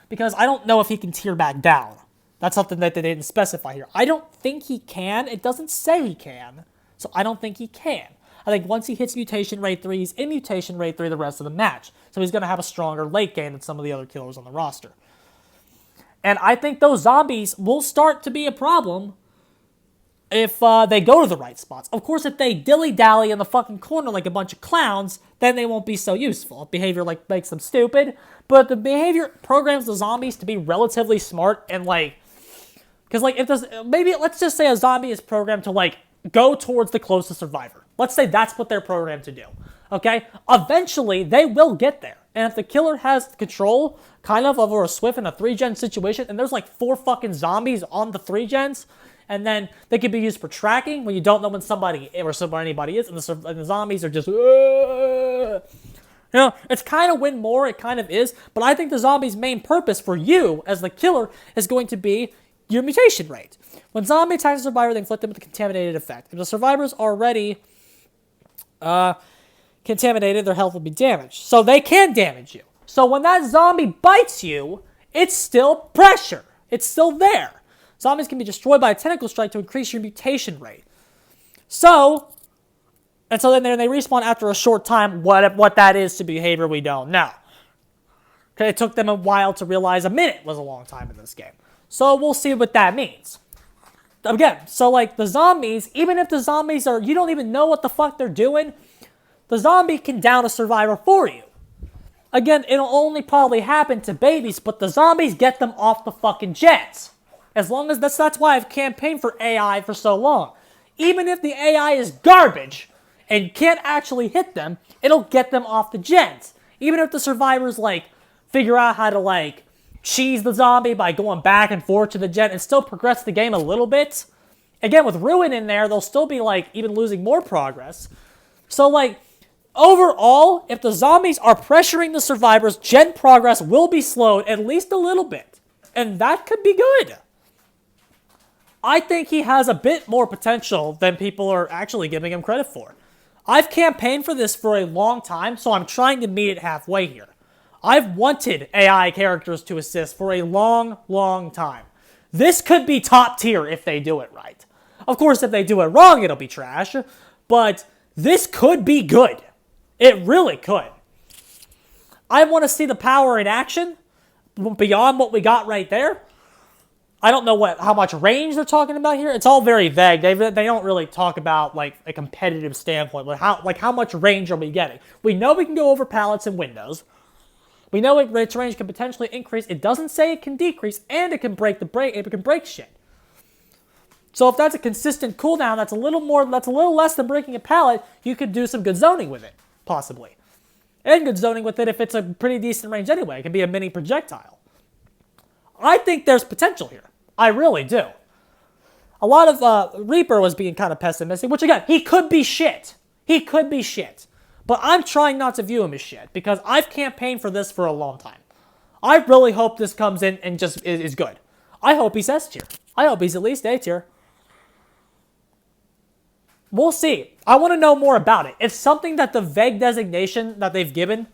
because I don't know if he can tear back down. That's something that they didn't specify here. I don't think he can. It doesn't say he can. So I don't think he can. I think once he hits mutation rate 3, he's in mutation rate 3 the rest of the match. So he's going to have a stronger late game than some of the other killers on the roster. And I think those zombies will start to be a problem if they go to the right spots. Of course, if they dilly-dally in the fucking corner like a bunch of clowns, then they won't be so useful. Behavior like makes them stupid. But the behavior programs the zombies to be relatively smart and like... Because like, if this, maybe let's just say a zombie is programmed to like go towards the closest survivor. Let's say that's what they're programmed to do. Okay? Eventually, they will get there. And if the killer has control, kind of over a Swift in a 3-gen situation, and there's like 4 fucking zombies on the 3-gens, and then they can be used for tracking when you don't know when somebody or anybody is, and the zombies are just... You know, it's kind of win more, it kind of is, but I think the zombie's main purpose for you, as the killer, is going to be your mutation rate. When zombie attacks a survivor, they inflict them with a contaminated effect. If the survivor's already... contaminated, their health will be damaged. So they can damage you. So when that zombie bites you, it's still pressure. It's still there. Zombies can be destroyed by a tentacle strike to increase your mutation rate. So then they respawn after a short time. What that is to behavior, we don't know. Okay, it took them a while to realize a minute was a long time in this game. So we'll see what that means. Again, so like the zombies, even if the zombies are, you don't even know what the fuck they're doing, the zombie can down a survivor for you. Again, it'll only probably happen to babies, but the zombies get them off the fucking jets. As long as that's why I've campaigned for AI for so long. Even if the AI is garbage and can't actually hit them, it'll get them off the gens. Even if the survivors like figure out how to like cheese the zombie by going back and forth to the gen and still progress the game a little bit. Again, with Ruin in there, they'll still be like even losing more progress. So like, overall, if the zombies are pressuring the survivors, gen progress will be slowed at least a little bit. And that could be good. I think he has a bit more potential than people are actually giving him credit for. I've campaigned for this for a long time, so I'm trying to meet it halfway here. I've wanted AI characters to assist for a long, long time. This could be top tier if they do it right. Of course, if they do it wrong, it'll be trash. But this could be good. It really could. I want to see the power in action beyond what we got right there. I don't know how much range they're talking about here. It's all very vague. They don't really talk about like a competitive standpoint. How much range are we getting? We know we can go over pallets and windows. We know its range can potentially increase. It doesn't say it can decrease, and it can break it can break shit. So if that's a consistent cooldown, that's a little less than breaking a pallet, you could do some good zoning with it, possibly. And good zoning with it if it's a pretty decent range anyway. It can be a mini projectile. I think there's potential here. I really do. A lot of Reaper was being kind of pessimistic, which again, he could be shit. He could be shit. But I'm trying not to view him as shit, because I've campaigned for this for a long time. I really hope this comes in and just is good. I hope he's S tier. I hope he's at least A tier. We'll see. I want to know more about it. It's something that the vague designation that they've given,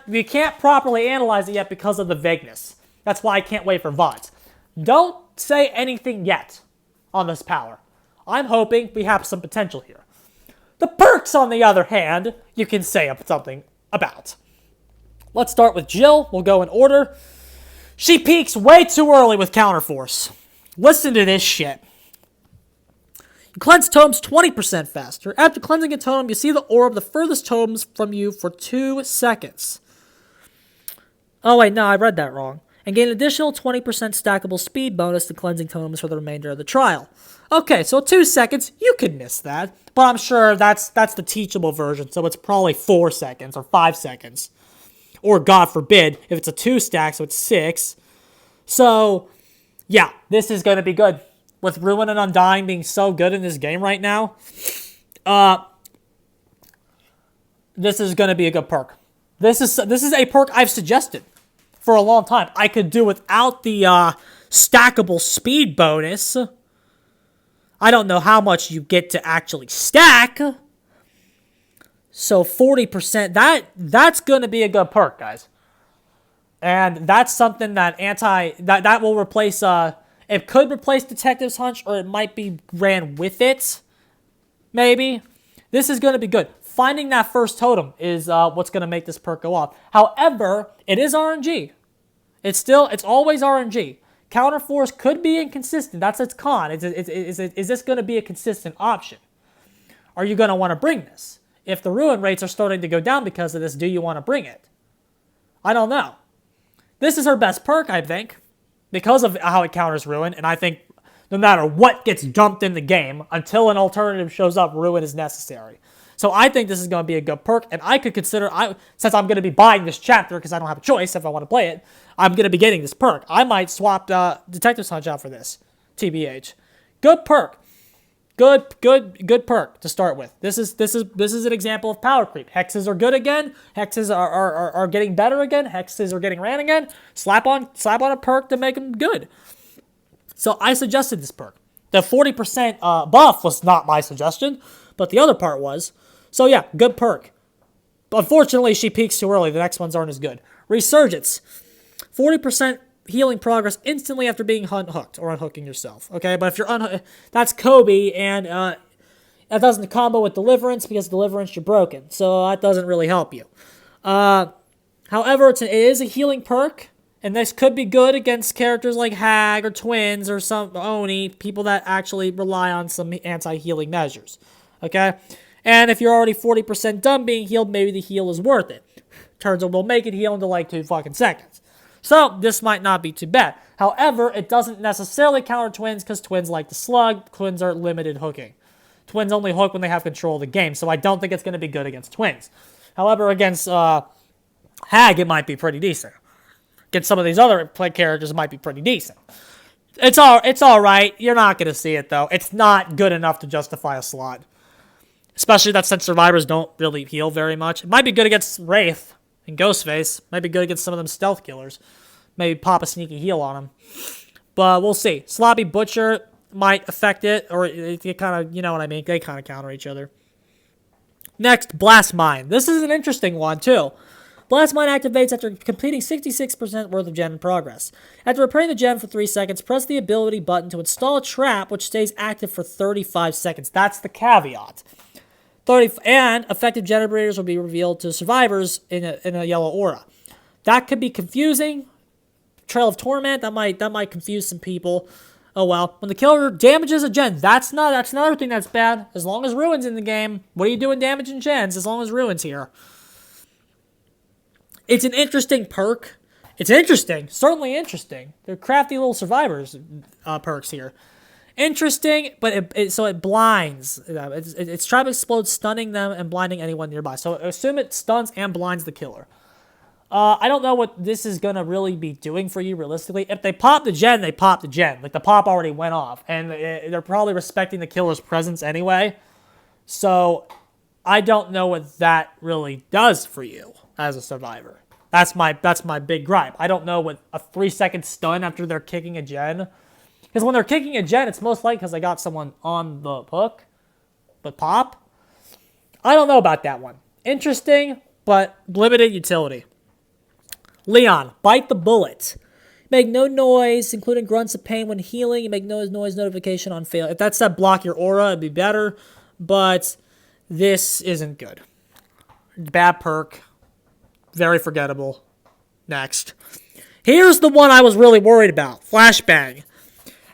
we can't properly analyze it yet because of the vagueness. That's why I can't wait for VODs. Don't say anything yet on this power. I'm hoping we have some potential here. The perks, on the other hand, you can say something about. Let's start with Jill. We'll go in order. She peaks way too early with Counterforce. Listen to this shit. You cleanse totems 20% faster. After cleansing a totem, you see the orb the furthest totems from you for 2 seconds. Oh wait, no, I read that wrong. And gain an additional 20% stackable speed bonus to cleansing totems for the remainder of the trial. Okay, so 2 seconds, you could miss that. But I'm sure that's the teachable version, so it's probably 4 seconds or 5 seconds. Or God forbid, if it's a 2 stack, so it's 6. So, yeah, this is going to be good. With Ruin and Undying being so good in this game right now, this is going to be a good perk. This is a perk I've suggested for a long time. I could do without the stackable speed bonus. I don't know how much you get to actually stack. So 40%, that's going to be a good perk, guys. And that's something that that will replace, it could replace Detective's Hunch, or it might be ran with it. Maybe. This is going to be good. Finding that first totem is what's going to make this perk go off. However, it is RNG. It's always RNG. Counterforce could be inconsistent. That's its con. Is this going to be a consistent option? Are you going to want to bring this? If the ruin rates are starting to go down because of this, do you want to bring it? I don't know. This is her best perk, I think, because of how it counters ruin, and I think no matter what gets dumped in the game, until an alternative shows up, ruin is necessary. So I think this is going to be a good perk, and I could consider, since I'm going to be buying this chapter because I don't have a choice if I want to play it, I'm going to be getting this perk. I might swap Detective's Hunch out for this, TBH. Good perk. Good perk to start with. This is an example of power creep. Hexes are good again. Hexes are getting better again. Hexes are getting ran again. Slap on a perk to make them good. So I suggested this perk. The 40% buff was not my suggestion, but the other part was. So yeah, good perk. Unfortunately, she peaks too early. The next ones aren't as good. Resurgence. 40% healing progress instantly after being unhooked or unhooking yourself. Okay, but if you're that's Kobe, and that doesn't combo with Deliverance because Deliverance you're broken, so that doesn't really help you. However, it is a healing perk, and this could be good against characters like Hag or Twins or some Oni, people that actually rely on some anti-healing measures. Okay, and if you're already 40% done being healed, maybe the heal is worth it. Turns out we'll make it heal into like 2 fucking seconds. So, this might not be too bad. However, it doesn't necessarily counter Twins because Twins like to slug. Twins are limited hooking. Twins only hook when they have control of the game, so I don't think it's going to be good against Twins. However, against Hag, it might be pretty decent. Against some of these other play characters, it might be pretty decent. It's all right. You're not going to see it, though. It's not good enough to justify a slot. Especially that since survivors don't really heal very much. It might be good against Wraith and Ghostface. Might be good against some of them stealth killers. Maybe pop a sneaky heal on them. But we'll see. Sloppy Butcher might affect it, or it kind of, you know what I mean. They kind of counter each other. Next, Blast Mine. This is an interesting one, too. Blast Mine activates after completing 66% worth of gem in progress. After repairing the gem for 3 seconds, press the ability button to install a trap, which stays active for 35 seconds. That's the caveat. And effective generators will be revealed to survivors in a yellow aura. That could be confusing. Trail of Torment, that might confuse some people. Oh well. When the killer damages a gen, that's another thing that's bad. As long as Ruin's in the game, what are you doing damaging gens as long as Ruin's here? It's an interesting perk. It's interesting. Certainly interesting. They're crafty little survivors perks here. Interesting, but it blinds. It's trying to explode, stunning them and blinding anyone nearby. So assume it stuns and blinds the killer. I don't know what this is going to really be doing for you realistically. If they pop the gen, they pop the gen. Like, the pop already went off. And they're probably respecting the killer's presence anyway. So, I don't know what that really does for you as a survivor. That's my big gripe. I don't know what a 3-second stun after they're kicking a gen. Because when they're kicking a gen, it's most likely because they got someone on the hook. But pop? I don't know about that one. Interesting, but limited utility. Leon, Bite the Bullet. Make no noise, including grunts of pain when healing. You make no noise notification on fail. If that's that block your aura, it'd be better. But this isn't good. Bad perk. Very forgettable. Next. Here's the one I was really worried about. Flashbang.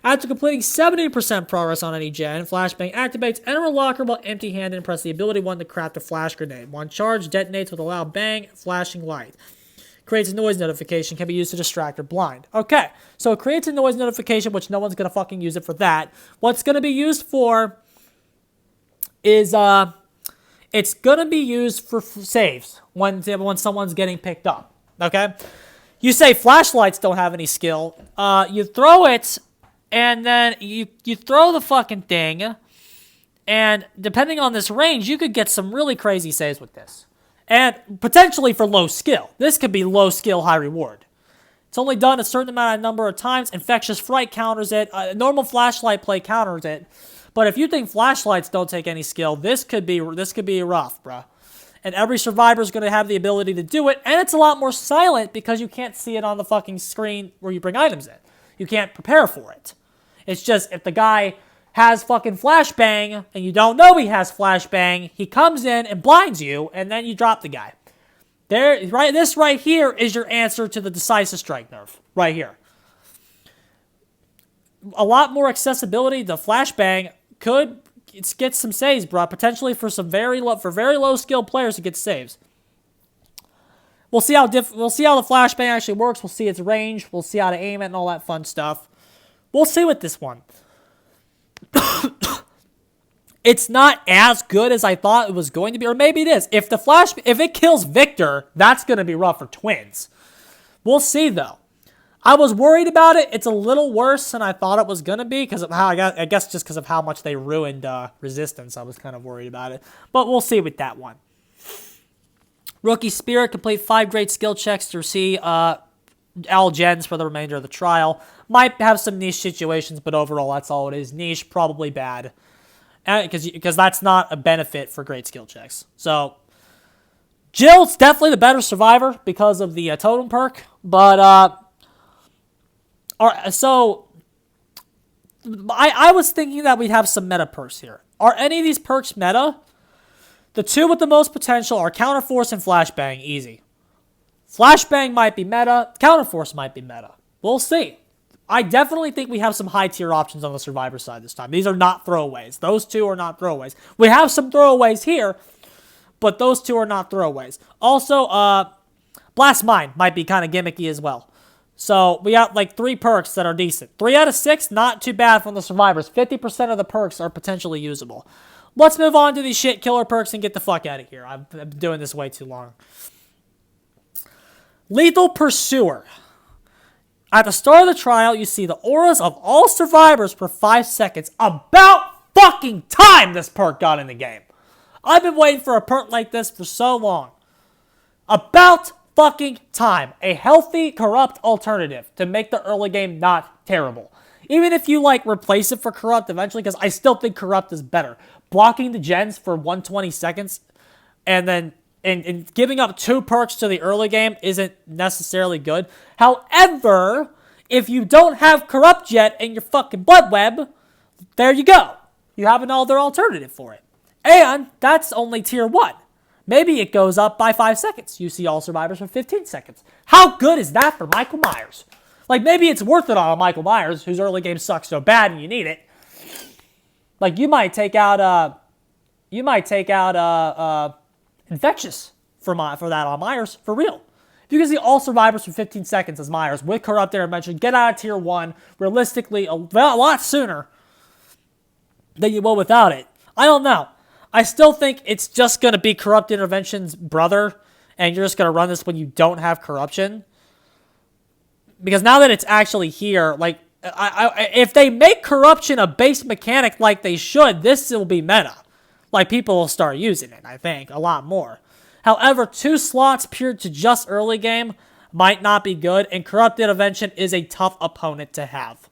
After completing 70% progress on any gen, Flashbang activates. Enter a locker while empty-handed and press the ability button to craft a flash grenade. One charge detonates with a loud bang, flashing light. Creates a noise notification, can be used to distract or blind. Okay, so it creates a noise notification, which no one's going to fucking use it for that. What's going to be used for is, it's going to be used for saves when someone's getting picked up, okay? You say flashlights don't have any skill. You throw it, and then you throw the fucking thing, and depending on this range, you could get some really crazy saves with this. And potentially for low skill. This could be low skill, high reward. It's only done a certain number of times. Infectious Fright counters it. Normal flashlight play counters it. But if you think flashlights don't take any skill, this could be rough, bruh. And every survivor is going to have the ability to do it. And it's a lot more silent because you can't see it on the fucking screen where you bring items in. You can't prepare for it. It's just if the guy has fucking flashbang and you don't know he has flashbang, he comes in and blinds you, and then you drop the guy. This right here is your answer to the decisive strike nerf. Right here. A lot more accessibility to flashbang could get some saves, bro. Potentially for some very low skill players to get saves. We'll see how the flashbang actually works. We'll see its range. We'll see how to aim it and all that fun stuff. We'll see with this one. It's not as good as I thought it was going to be, or maybe it is. If it kills Victor, that's going to be rough for twins. We'll see though. I was worried about it. It's a little worse than I thought it was going to be because of how I guess just because of how much they ruined Resistance. I was kind of worried about it, but we'll see with that one. Rookie Spirit, complete 5 great skill checks to receive all gens for the remainder of the trial. Might have some niche situations, but overall that's all it is. Niche, probably bad. Because that's not a benefit for great skill checks. So, Jill's definitely the better survivor because of the totem perk. But, I was thinking that we'd have some meta perks here. Are any of these perks meta? The two with the most potential are Counterforce and Flashbang, easy. Flashbang might be meta, Counterforce might be meta. We'll see. I definitely think we have some high-tier options on the Survivor side this time. These are not throwaways. Those two are not throwaways. We have some throwaways here, but those two are not throwaways. Also, Blast Mine might be kind of gimmicky as well. So, we got like 3 perks that are decent. 3 out of 6, not too bad from the Survivors. 50% of the perks are potentially usable. Let's move on to these shit killer perks and get the fuck out of here. I've been doing this way too long. Lethal Pursuer. At the start of the trial, you see the auras of all survivors for 5 seconds. About fucking time this perk got in the game. I've been waiting for a perk like this for so long. About fucking time. A healthy, corrupt alternative to make the early game not terrible. Even if you, replace it for corrupt eventually, because I still think corrupt is better. Blocking the gens for 120 seconds and then and giving up 2 perks to the early game isn't necessarily good. However, if you don't have Corrupt yet in your fucking Blood Web, there you go. You have another alternative for it. And that's only tier 1. Maybe it goes up by 5 seconds. You see all survivors for 15 seconds. How good is that for Michael Myers? Maybe it's worth it on a Michael Myers, whose early game sucks so bad and you need it. You might take out, Infectious for that on Myers, for real. If you can see all survivors for 15 seconds as Myers with Corrupt Intervention, get out of tier 1 realistically a lot sooner than you will without it. I don't know. I still think it's just going to be Corrupt Intervention's brother, and you're just going to run this when you don't have Corruption. Because now that it's actually here, if they make Corruption a base mechanic like they should, this will be meta. People will start using it, I think, a lot more. However, 2 slots pure to just early game might not be good, and Corrupt Intervention is a tough opponent to have.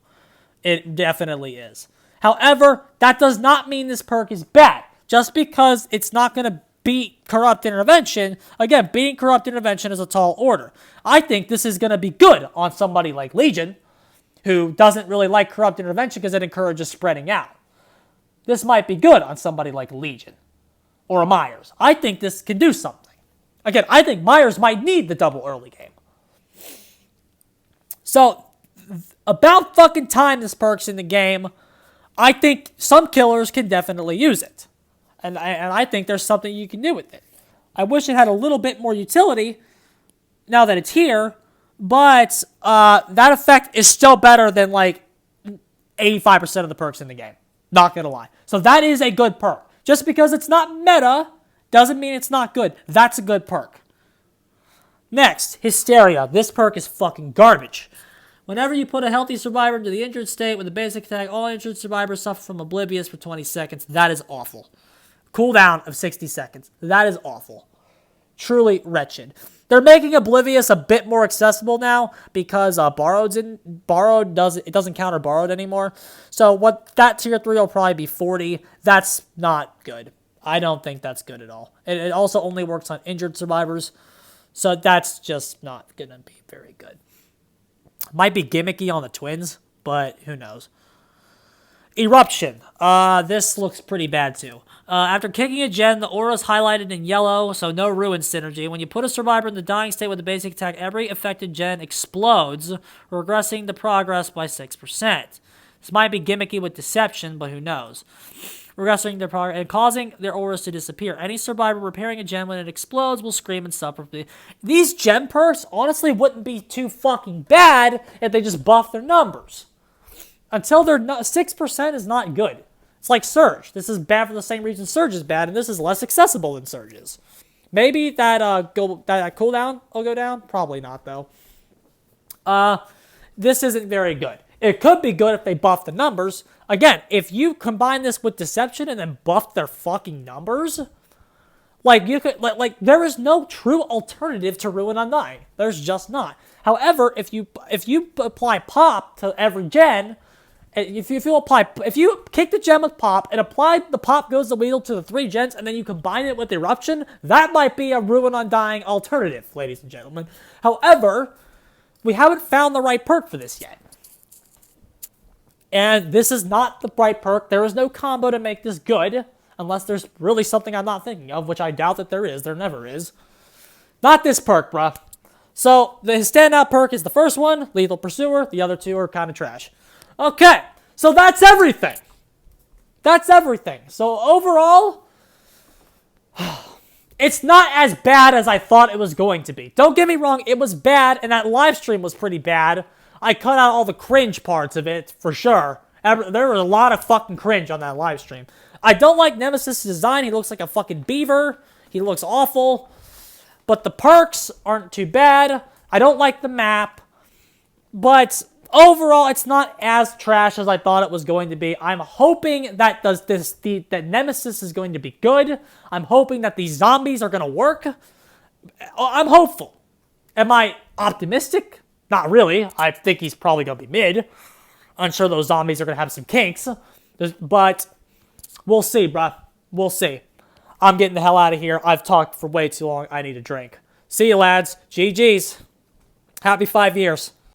It definitely is. However, that does not mean this perk is bad. Just because it's not going to beat Corrupt Intervention, again, beating Corrupt Intervention is a tall order. I think this is going to be good on somebody like Legion, who doesn't really like Corrupt Intervention because it encourages spreading out. This might be good on somebody like Legion or a Myers. I think this can do something. Again, I think Myers might need the double early game. So, about fucking time this perk's in the game, I think some killers can definitely use it. And I think there's something you can do with it. I wish it had a little bit more utility now that it's here, but that effect is still better than 85% of the perks in the game. Not gonna lie. So that is a good perk. Just because it's not meta doesn't mean it's not good. That's a good perk. Next, Hysteria. This perk is fucking garbage. Whenever you put a healthy survivor into the injured state with a basic attack, all injured survivors suffer from Oblivious for 20 seconds. That is awful. Cooldown of 60 seconds. That is awful. truly wretched. They're making Oblivious a bit more accessible now because Borrowed doesn't counter Borrowed anymore. So what that tier 3 will probably be 40. That's not good. I don't think that's good at all. It also only works on injured survivors. So that's just not going to be very good. Might be gimmicky on the twins, but who knows. Eruption. This looks pretty bad too. After kicking a gen, the aura is highlighted in yellow, so no ruin synergy. When you put a survivor in the dying state with a basic attack, every affected gen explodes, regressing the progress by 6%. This might be gimmicky with deception, but who knows. Regressing their progress and causing their auras to disappear. Any survivor repairing a gem when it explodes will scream and suffer. These gem perks honestly wouldn't be too fucking bad if they just buff their numbers. Until they're not, 6% is not good. It's like Surge. This is bad for the same reason Surge is bad, and this is less accessible than Surge is. Maybe that cooldown will go down. Probably not though. This isn't very good. It could be good if they buff the numbers. Again, if you combine this with Deception and then buff their fucking numbers, like you could, like there is no true alternative to Ruin Undying. There's just not. However, if you apply Pop to every gen, if you kick the gem with Pop and apply the Pop goes the wheel to the 3 gens and then you combine it with Eruption, that might be a Ruin Undying alternative, ladies and gentlemen. However, we haven't found the right perk for this yet. And this is not the right perk. There is no combo to make this good, unless there's really something I'm not thinking of, which I doubt that there is. There never is. Not this perk, bruh. So, the standout perk is the first one, Lethal Pursuer. The other 2 are kind of trash. Okay, so that's everything. That's everything. So, overall, it's not as bad as I thought it was going to be. Don't get me wrong, it was bad, and that live stream was pretty bad. I cut out all the cringe parts of it, for sure. There was a lot of fucking cringe on that live stream. I don't like Nemesis' design. He looks like a fucking beaver. He looks awful. But the perks aren't too bad. I don't like the map. But overall, it's not as trash as I thought it was going to be. I'm hoping that that Nemesis is going to be good. I'm hoping that these zombies are going to work. I'm hopeful. Am I optimistic? Not really. I think he's probably going to be mid. I'm sure those zombies are going to have some kinks. But we'll see, bruh. We'll see. I'm getting the hell out of here. I've talked for way too long. I need a drink. See you, lads. GG's. Happy 5 years.